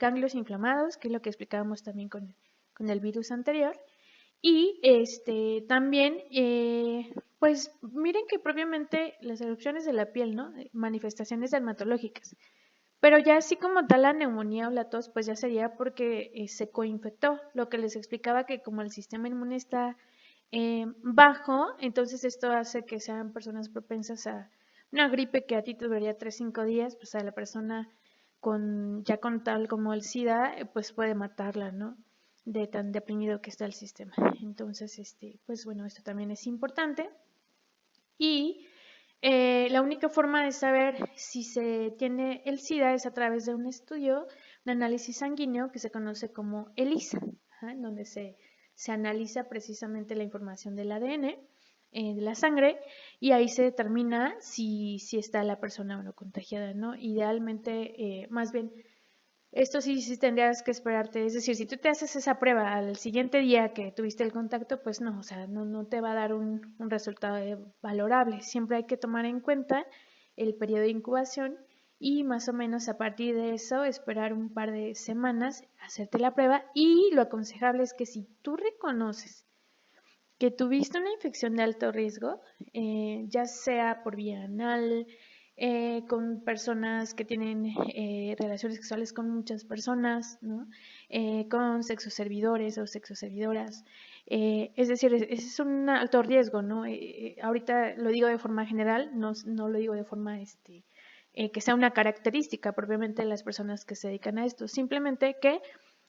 ganglios inflamados, que es lo que explicábamos también con el virus anterior. Y también, pues miren que propiamente las erupciones de la piel, ¿no? Manifestaciones dermatológicas. Pero ya así como tal la neumonía o la tos, pues ya sería porque se coinfectó. Lo que les explicaba que como el sistema inmune está bajo, entonces esto hace que sean personas propensas a una gripe que a ti te duraría 3-5 días, pues a la persona ya con tal como el SIDA, pues puede matarla, ¿no? De tan deprimido que está el sistema. Entonces, pues bueno, esto también es importante. Y la única forma de saber si se tiene el SIDA es a través de un estudio de análisis sanguíneo que se conoce como ELISA, en donde se analiza precisamente la información del ADN de la sangre y ahí se determina si está la persona o no contagiada, ¿no? Idealmente, más bien, esto sí tendrías que esperarte, es decir, si tú te haces esa prueba al siguiente día que tuviste el contacto, pues no, o sea, no te va a dar un resultado valorable. Siempre hay que tomar en cuenta el periodo de incubación y más o menos a partir de eso esperar un par de semanas, hacerte la prueba y lo aconsejable es que si tú reconoces que tuviste una infección de alto riesgo, ya sea por vía anal, con personas que tienen relaciones sexuales con muchas personas, ¿no? Con sexoservidores o sexoservidoras. Es decir, ese es un alto riesgo, ¿no? Ahorita lo digo de forma general, no lo digo de forma que sea una característica propiamente de las personas que se dedican a esto, simplemente que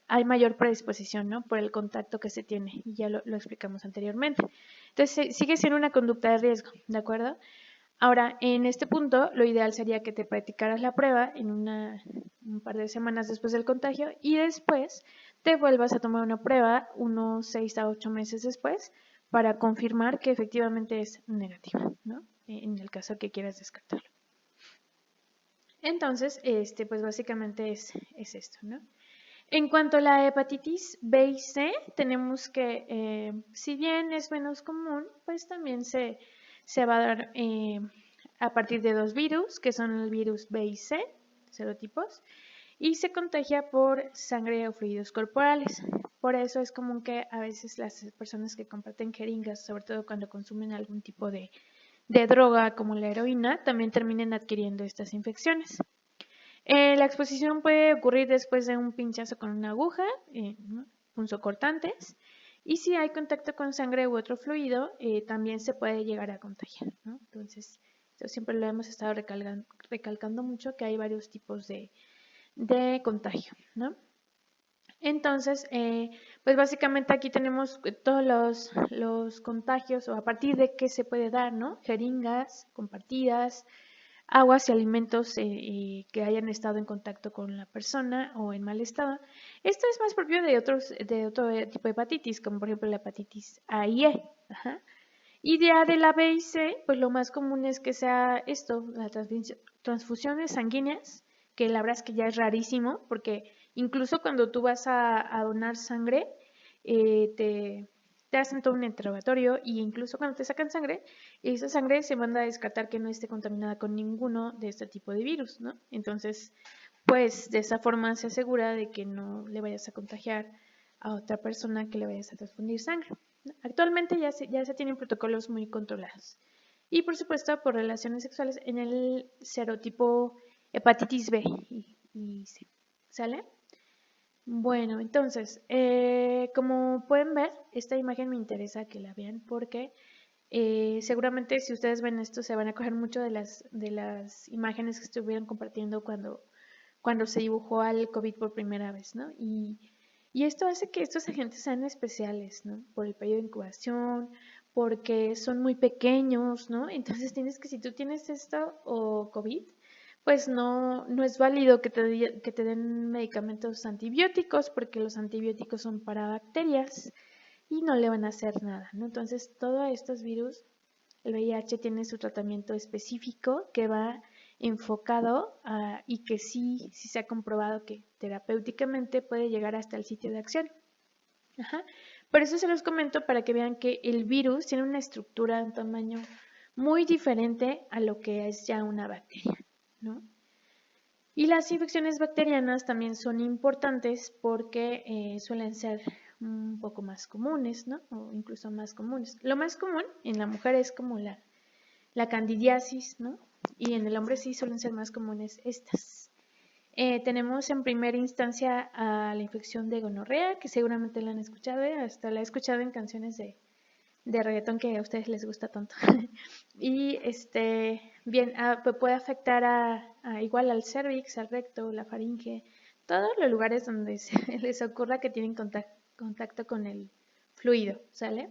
hay mayor predisposición, ¿no? Por el contacto que se tiene, y ya lo explicamos anteriormente. Entonces, sigue siendo una conducta de riesgo, ¿de acuerdo? Ahora, en este punto, lo ideal sería que te practicaras la prueba en un par de semanas después del contagio y después te vuelvas a tomar una prueba unos 6 a 8 meses después para confirmar que efectivamente es negativa, ¿no? En el caso que quieras descartarlo. Entonces, pues básicamente es esto, ¿no? En cuanto a la hepatitis B y C, tenemos que, si bien es menos común, pues también se va a dar a partir de 2 virus, que son el virus B y C, serotipos, y se contagia por sangre o fluidos corporales. Por eso es común que a veces las personas que comparten jeringas, sobre todo cuando consumen algún tipo de droga como la heroína, también terminen adquiriendo estas infecciones. La exposición puede ocurrir después de un pinchazo con una aguja, punzocortantes, y si hay contacto con sangre u otro fluido, también se puede llegar a contagiar, ¿no? Entonces, esto siempre lo hemos estado recalcando mucho, que hay varios tipos de contagio, ¿no? Entonces, pues básicamente aquí tenemos todos los contagios o a partir de qué se puede dar, ¿no? Jeringas compartidas, aguas y alimentos que hayan estado en contacto con la persona o en mal estado. Esto es más propio de otro tipo de hepatitis, como por ejemplo la hepatitis A y E. Ajá. Y de la B y C, pues lo más común es que sea esto, las transfusiones sanguíneas, que la verdad es que ya es rarísimo, porque incluso cuando tú vas a donar sangre, te hacen todo un interrogatorio e incluso cuando te sacan sangre, esa sangre se manda a descartar que no esté contaminada con ninguno de este tipo de virus, ¿no? Entonces, pues de esa forma se asegura de que no le vayas a contagiar a otra persona que le vayas a transfundir sangre. Actualmente ya se tienen protocolos muy controlados. Y por supuesto, por relaciones sexuales en el serotipo hepatitis B y C. ¿Sale? Bueno, entonces, como pueden ver, esta imagen me interesa que la vean porque seguramente si ustedes ven esto se van a coger mucho de las imágenes que estuvieron compartiendo cuando se dibujó al COVID por primera vez, ¿no? Y esto hace que estos agentes sean especiales, ¿no? Por el periodo de incubación, porque son muy pequeños, ¿no? Entonces si tú tienes esto o COVID, pues no es válido que te den medicamentos antibióticos, porque los antibióticos son para bacterias y no le van a hacer nada, ¿no? Entonces, todos estos virus, el VIH tiene su tratamiento específico que va enfocado y que sí se ha comprobado que terapéuticamente puede llegar hasta el sitio de acción. Ajá. Por eso se los comento para que vean que el virus tiene una estructura, un tamaño muy diferente a lo que es ya una bacteria, ¿no? Y las infecciones bacterianas también son importantes porque suelen ser un poco más comunes, ¿no? O incluso más comunes. Lo más común en la mujer es como la candidiasis, ¿no? Y en el hombre sí suelen ser más comunes estas. Tenemos en primera instancia a la infección de gonorrea, que seguramente la han escuchado, hasta la he escuchado en canciones de reggaetón que a ustedes les gusta tanto. Y bien, puede afectar igual al cervix, al recto, la faringe, todos los lugares donde les ocurra que tienen contacto con el fluido, ¿sale?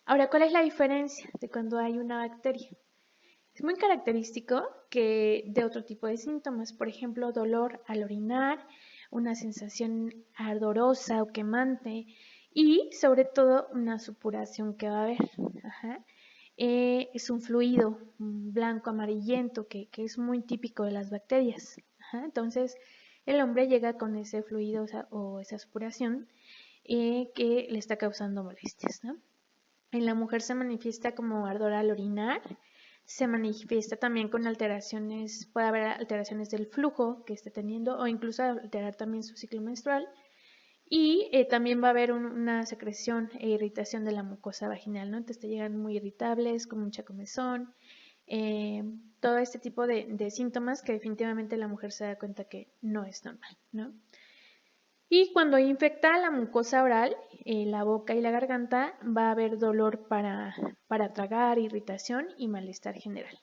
Ahora, ¿cuál es la diferencia de cuando hay una bacteria? Es muy característico que de otro tipo de síntomas, por ejemplo, dolor al orinar, una sensación ardorosa o quemante y sobre todo una supuración que va a haber. Ajá. Es un fluido blanco amarillento que es muy típico de las bacterias. Ajá. Entonces, el hombre llega con ese fluido o esa supuración que le está causando molestias, ¿no? En la mujer se manifiesta como ardor al orinar, se manifiesta también con alteraciones, puede haber alteraciones del flujo que esté teniendo o incluso alterar también su ciclo menstrual. Y también va a haber una secreción e irritación de la mucosa vaginal, ¿no? Entonces te llegan muy irritables, con mucha comezón, todo este tipo de síntomas que definitivamente la mujer se da cuenta que no es normal, ¿no? Y cuando infecta la mucosa oral, la boca y la garganta, va a haber dolor para tragar, irritación y malestar general.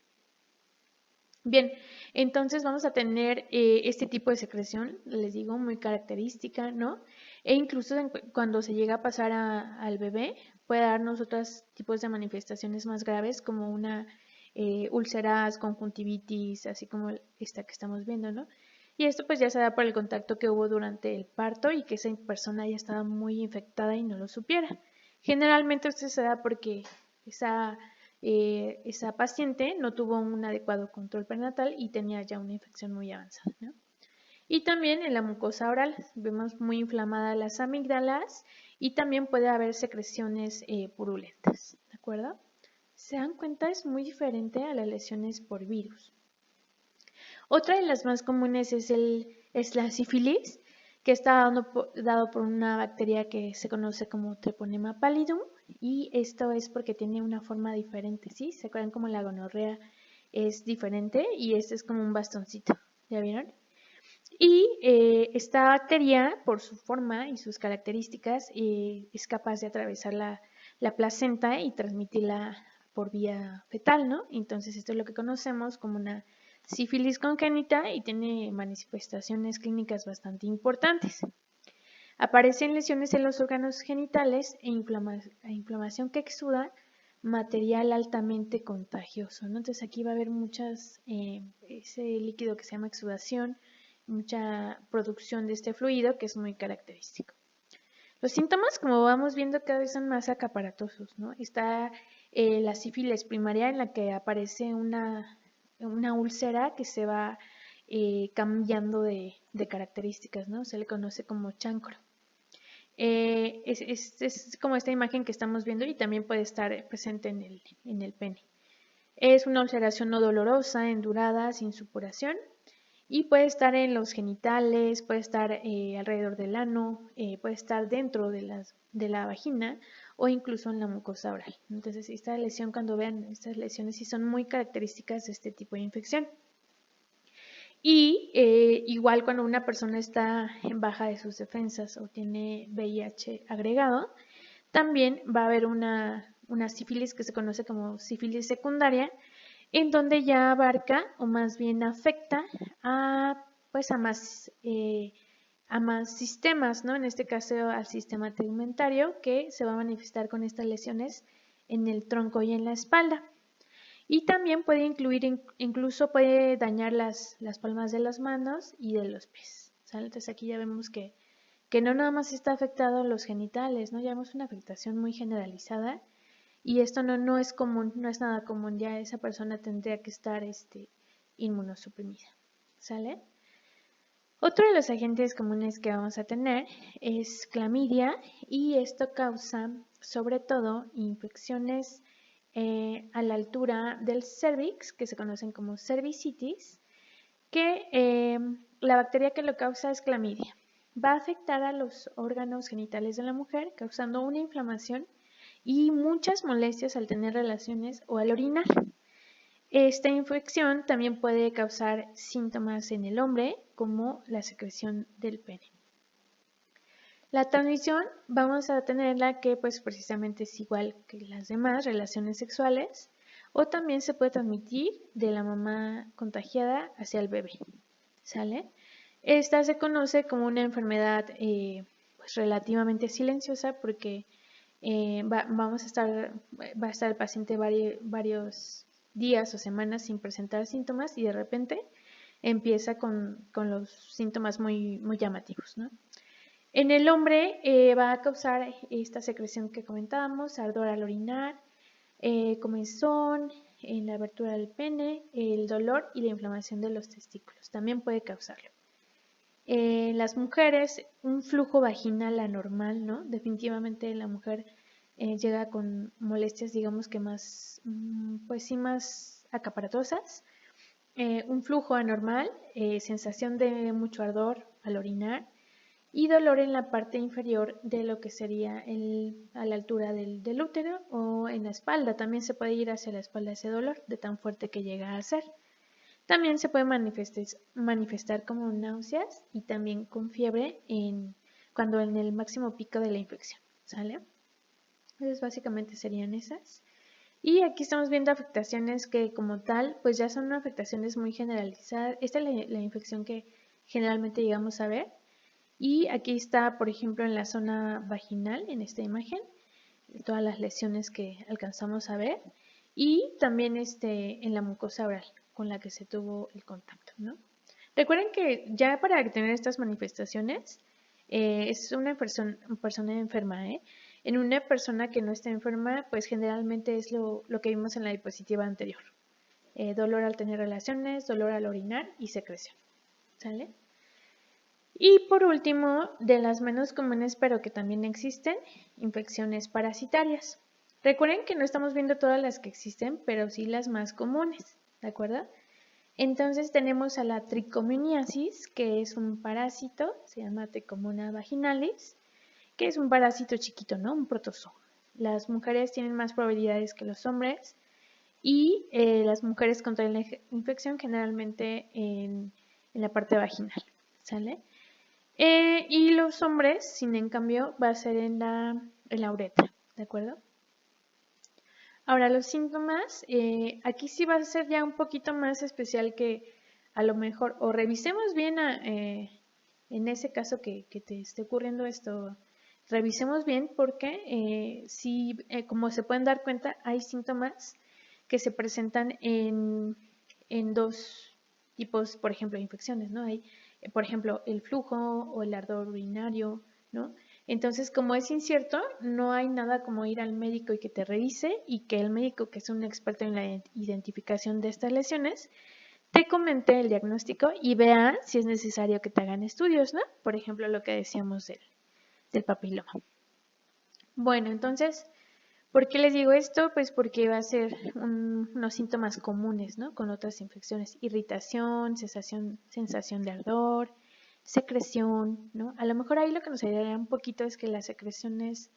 Bien, entonces vamos a tener este tipo de secreción, les digo, muy característica, ¿no? E incluso cuando se llega a pasar al bebé, puede darnos otros tipos de manifestaciones más graves como una úlceras, conjuntivitis, así como esta que estamos viendo, ¿no? Y esto pues ya se da por el contacto que hubo durante el parto y que esa persona ya estaba muy infectada y no lo supiera. Generalmente esto se da porque esa paciente no tuvo un adecuado control prenatal y tenía ya una infección muy avanzada, ¿no? Y también en la mucosa oral vemos muy inflamadas las amígdalas y también puede haber secreciones purulentas, ¿de acuerdo? ¿Se dan cuenta? Es muy diferente a las lesiones por virus. Otra de las más comunes es la sífilis, que está dado por una bacteria que se conoce como Treponema pallidum, y esto es porque tiene una forma diferente, ¿sí? ¿Se acuerdan cómo la gonorrea es diferente? Y este es como un bastoncito, ¿ya vieron? Y esta bacteria, por su forma y sus características, es capaz de atravesar la placenta y transmitirla por vía fetal, ¿no? Entonces esto es lo que conocemos como una sífilis congénita y tiene manifestaciones clínicas bastante importantes. Aparecen lesiones en los órganos genitales e inflamación que exuda material altamente contagioso, ¿no? Entonces aquí va a haber ese líquido que se llama exudación, mucha producción de este fluido que es muy característico. Los síntomas, como vamos viendo, cada vez son más acaparatosos, ¿no? Está la sífilis primaria en la que aparece una úlcera que se va cambiando de características, ¿no? Se le conoce como chancro. Es como esta imagen que estamos viendo y también puede estar presente en el pene. Es una ulceración no dolorosa, endurada, sin supuración y puede estar en los genitales, puede estar alrededor del ano, puede estar dentro de la vagina o incluso en la mucosa oral. Entonces, esta lesión, cuando vean estas lesiones, sí son muy características de este tipo de infección. Y igual cuando una persona está en baja de sus defensas o tiene VIH agregado, también va a haber una sífilis que se conoce como sífilis secundaria, en donde ya abarca o más bien afecta pues a más sistemas, ¿no? En este caso al sistema tegumentario, que se va a manifestar con estas lesiones en el tronco y en la espalda. Y también puede incluir, incluso puede dañar las palmas de las manos y de los pies, ¿sale? Entonces aquí ya vemos que no nada más está afectado los genitales, ¿no? Ya vemos una afectación muy generalizada y esto no es común, no es nada común, ya esa persona tendría que estar inmunosuprimida, ¿sale? Otro de los agentes comunes que vamos a tener es clamidia y esto causa sobre todo infecciones a la altura del cervix, que se conocen como cervicitis, que la bacteria que lo causa es clamidia. Va a afectar a los órganos genitales de la mujer, causando una inflamación y muchas molestias al tener relaciones o al orinar. Esta infección también puede causar síntomas en el hombre, como la secreción del pene. La transmisión vamos a tenerla que pues precisamente es igual que las demás relaciones sexuales, o también se puede transmitir de la mamá contagiada hacia el bebé, ¿sale? Esta se conoce como una enfermedad pues relativamente silenciosa porque va a estar el paciente varios días o semanas sin presentar síntomas y de repente empieza con los síntomas muy llamativos, ¿no? En el hombre va a causar esta secreción que comentábamos, ardor al orinar, comezón en la abertura del pene, el dolor y la inflamación de los testículos. También puede causarlo. Las mujeres, un flujo vaginal anormal, ¿no? Definitivamente la mujer llega con molestias, digamos que más, pues sí, más acaparatosas. Un flujo anormal, sensación de mucho ardor al orinar y dolor en la parte inferior de lo que sería a la altura del útero o en la espalda. También se puede ir hacia la espalda ese dolor de tan fuerte que llega a ser. También se puede manifestar como náuseas y también con fiebre cuando en el máximo pico de la infección, ¿sale? Entonces básicamente serían esas. Y aquí estamos viendo afectaciones que como tal, pues ya son afectaciones muy generalizadas. Esta es la infección que generalmente llegamos a ver. Y aquí está, por ejemplo, en la zona vaginal, en esta imagen, todas las lesiones que alcanzamos a ver. Y también en la mucosa oral con la que se tuvo el contacto, ¿no? Recuerden que ya para tener estas manifestaciones es una persona enferma, ¿eh? En una persona que no está enferma, pues generalmente es lo que vimos en la diapositiva anterior. Dolor al tener relaciones, dolor al orinar y secreción, ¿sale? Y por último, de las menos comunes pero que también existen, infecciones parasitarias. Recuerden que no estamos viendo todas las que existen, pero sí las más comunes, ¿de acuerdo? Entonces tenemos a la tricomoniasis, que es un parásito, se llama Trichomonas vaginalis, que es un parásito chiquito, ¿no? Un protozoo. Las mujeres tienen más probabilidades que los hombres y las mujeres contraen la infección generalmente en la parte vaginal, ¿sale? Y los hombres, sin en cambio, va a ser en la uretra, ¿de acuerdo? Ahora, los síntomas, aquí sí va a ser ya un poquito más especial que a lo mejor, o revisemos bien en ese caso que te esté ocurriendo esto, revisemos bien porque sí, como se pueden dar cuenta, hay síntomas que se presentan en dos tipos, por ejemplo, de infecciones, ¿no? Hay, por ejemplo, el flujo o el ardor urinario, ¿no? Entonces, como es incierto, no hay nada como ir al médico y que te revise y que el médico, que es un experto en la identificación de estas lesiones, te comente el diagnóstico y vea si es necesario que te hagan estudios, ¿no? Por ejemplo, lo que decíamos del papiloma. Bueno, entonces, ¿por qué les digo esto? Pues porque va a ser unos síntomas comunes, ¿no? Con otras infecciones, irritación, sensación de ardor, secreción, ¿no? A lo mejor ahí lo que nos ayudaría un poquito es que las secreciones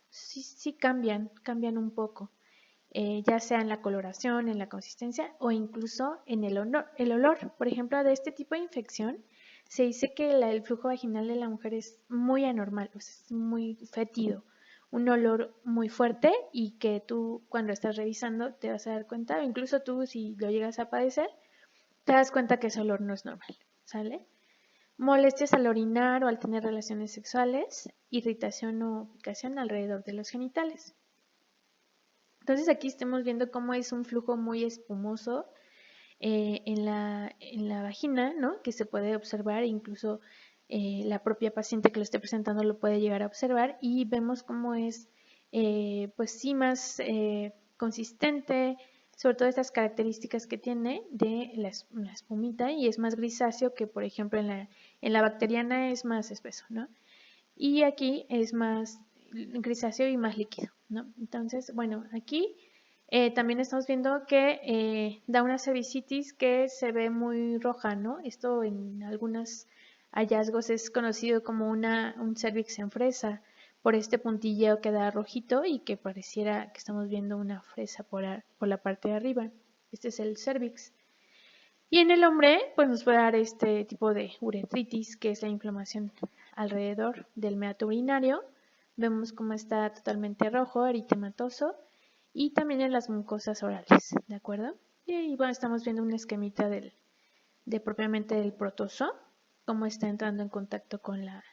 sí cambian un poco, ya sea en la coloración, en la consistencia o incluso en el olor. Por ejemplo, de este tipo de infección se dice que el flujo vaginal de la mujer es muy anormal, o sea, es muy fétido, un olor muy fuerte y que tú cuando estás revisando te vas a dar cuenta, o incluso tú si lo llegas a padecer, te das cuenta que ese olor no es normal, ¿sale? Molestias al orinar o al tener relaciones sexuales, irritación o picación alrededor de los genitales. Entonces aquí estamos viendo cómo es un flujo muy espumoso en la vagina, ¿no? Que se puede observar, incluso la propia paciente que lo esté presentando lo puede llegar a observar y vemos cómo es, pues sí, más consistente, sobre todo estas características que tiene de la espumita, y es más grisáceo que, por ejemplo, en la bacteriana es más espeso, ¿no? Y aquí es más grisáceo y más líquido, ¿no? Entonces, bueno, aquí también estamos viendo que da una cervicitis que se ve muy roja, ¿no? Esto en algunos hallazgos es conocido como un cervix en fresa, por este puntilleo que da rojito y que pareciera que estamos viendo una fresa por la parte de arriba. Este es el cervix. Y en el hombre, pues nos puede dar este tipo de uretritis, que es la inflamación alrededor del meato urinario. Vemos cómo está totalmente rojo, eritematoso, y también en las mucosas orales, ¿de acuerdo? Y bueno, estamos viendo un esquemita de propiamente del protozo, cómo está entrando en contacto con la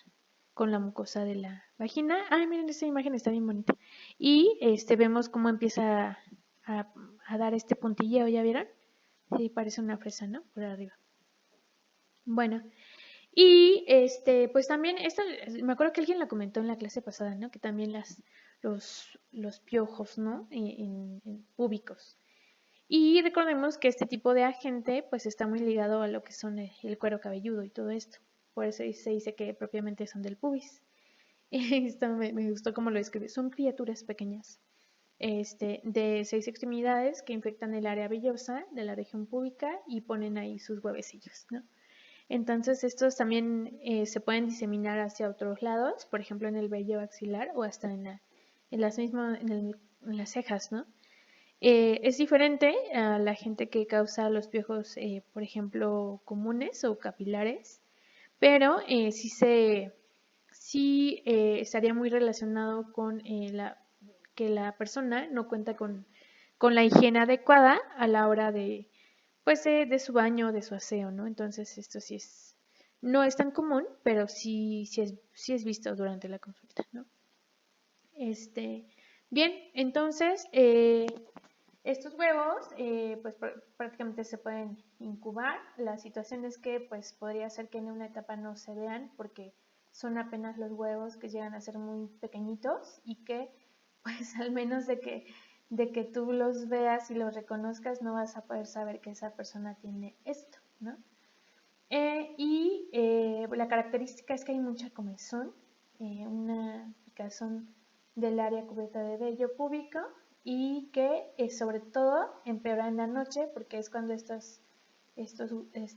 mucosa de la vagina. Ay, miren, esta imagen está bien bonita. Y vemos cómo empieza a dar este puntilleo, ¿ya vieron? Sí, parece una fresa, ¿no? Por arriba. Bueno, y pues también, me acuerdo que alguien la comentó en la clase pasada, ¿no? Que también los piojos, ¿no? En púbicos. Y recordemos que este tipo de agente, pues está muy ligado a lo que son el cuero cabelludo y todo esto. Por eso se dice que propiamente son del pubis. Esto me gustó cómo lo describe. Son criaturas pequeñas, de 6 extremidades que infectan el área vellosa de la región púbica y ponen ahí sus huevecillos, ¿no? Entonces estos también se pueden diseminar hacia otros lados, por ejemplo en el vello axilar o hasta en las cejas, ¿no? Es diferente a la gente que causa los piojos, por ejemplo, comunes o capilares, pero sí estaría muy relacionado con que la persona no cuenta con la higiene adecuada a la hora pues, de su baño, de su aseo, ¿no? Entonces esto no es tan común, pero sí es visto durante la consulta, ¿no? Bien, entonces estos huevos pues prácticamente se pueden incubar. La situación es que pues podría ser que en una etapa no se vean porque son apenas los huevos que llegan a ser muy pequeñitos y que pues al menos de que tú los veas y los reconozcas no vas a poder saber que esa persona tiene esto, ¿no? La característica es que hay mucha comezón, una picazón del área cubierta de vello púbico y que sobre todo empeora en la noche porque es cuando estos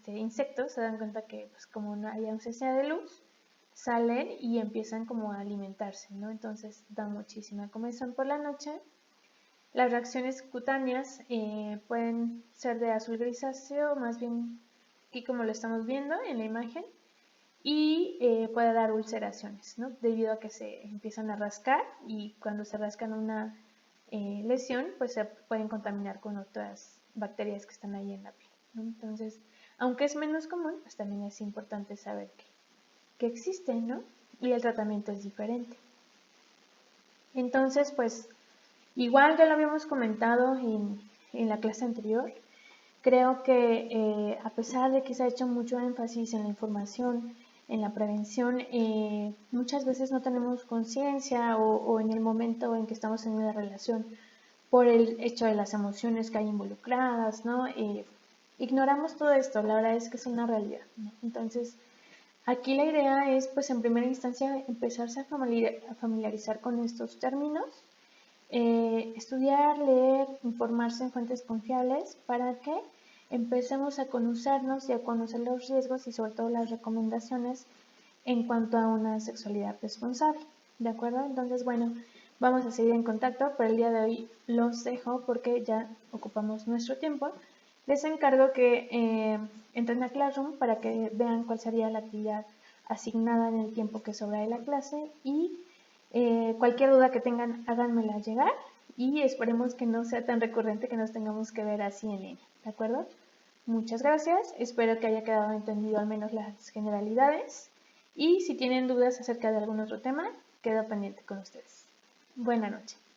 insectos se dan cuenta que pues, como no hay ausencia de luz, salen y empiezan como a alimentarse, ¿no? Entonces da muchísima comezón por la noche. Las reacciones cutáneas pueden ser de azul grisáceo, más bien aquí como lo estamos viendo en la imagen, y puede dar ulceraciones, ¿no? Debido a que se empiezan a rascar y cuando se rascan una lesión, pues se pueden contaminar con otras bacterias que están ahí en la piel, ¿no? Entonces, aunque es menos común, pues también es importante saber que existe, ¿no? Y el tratamiento es diferente. Entonces, pues, igual ya lo habíamos comentado en la clase anterior, creo que a pesar de que se ha hecho mucho énfasis en la información, en la prevención, muchas veces no tenemos conciencia o en el momento en que estamos en una relación por el hecho de las emociones que hay involucradas, ¿no? Ignoramos todo esto, la verdad es que es una realidad, ¿no? Entonces, aquí la idea es, pues en primera instancia, empezarse a familiarizar con estos términos, estudiar, leer, informarse en fuentes confiables para que empecemos a conocernos y a conocer los riesgos y sobre todo las recomendaciones en cuanto a una sexualidad responsable, ¿de acuerdo? Entonces, bueno, vamos a seguir en contacto, pero el día de hoy los dejo porque ya ocupamos nuestro tiempo. Les encargo que entren a Classroom para que vean cuál sería la actividad asignada en el tiempo que sobra de la clase y cualquier duda que tengan, háganmela llegar y esperemos que no sea tan recurrente que nos tengamos que ver así en línea, ¿de acuerdo? Muchas gracias, espero que haya quedado entendido al menos las generalidades y si tienen dudas acerca de algún otro tema, quedo pendiente con ustedes. Buenas noches.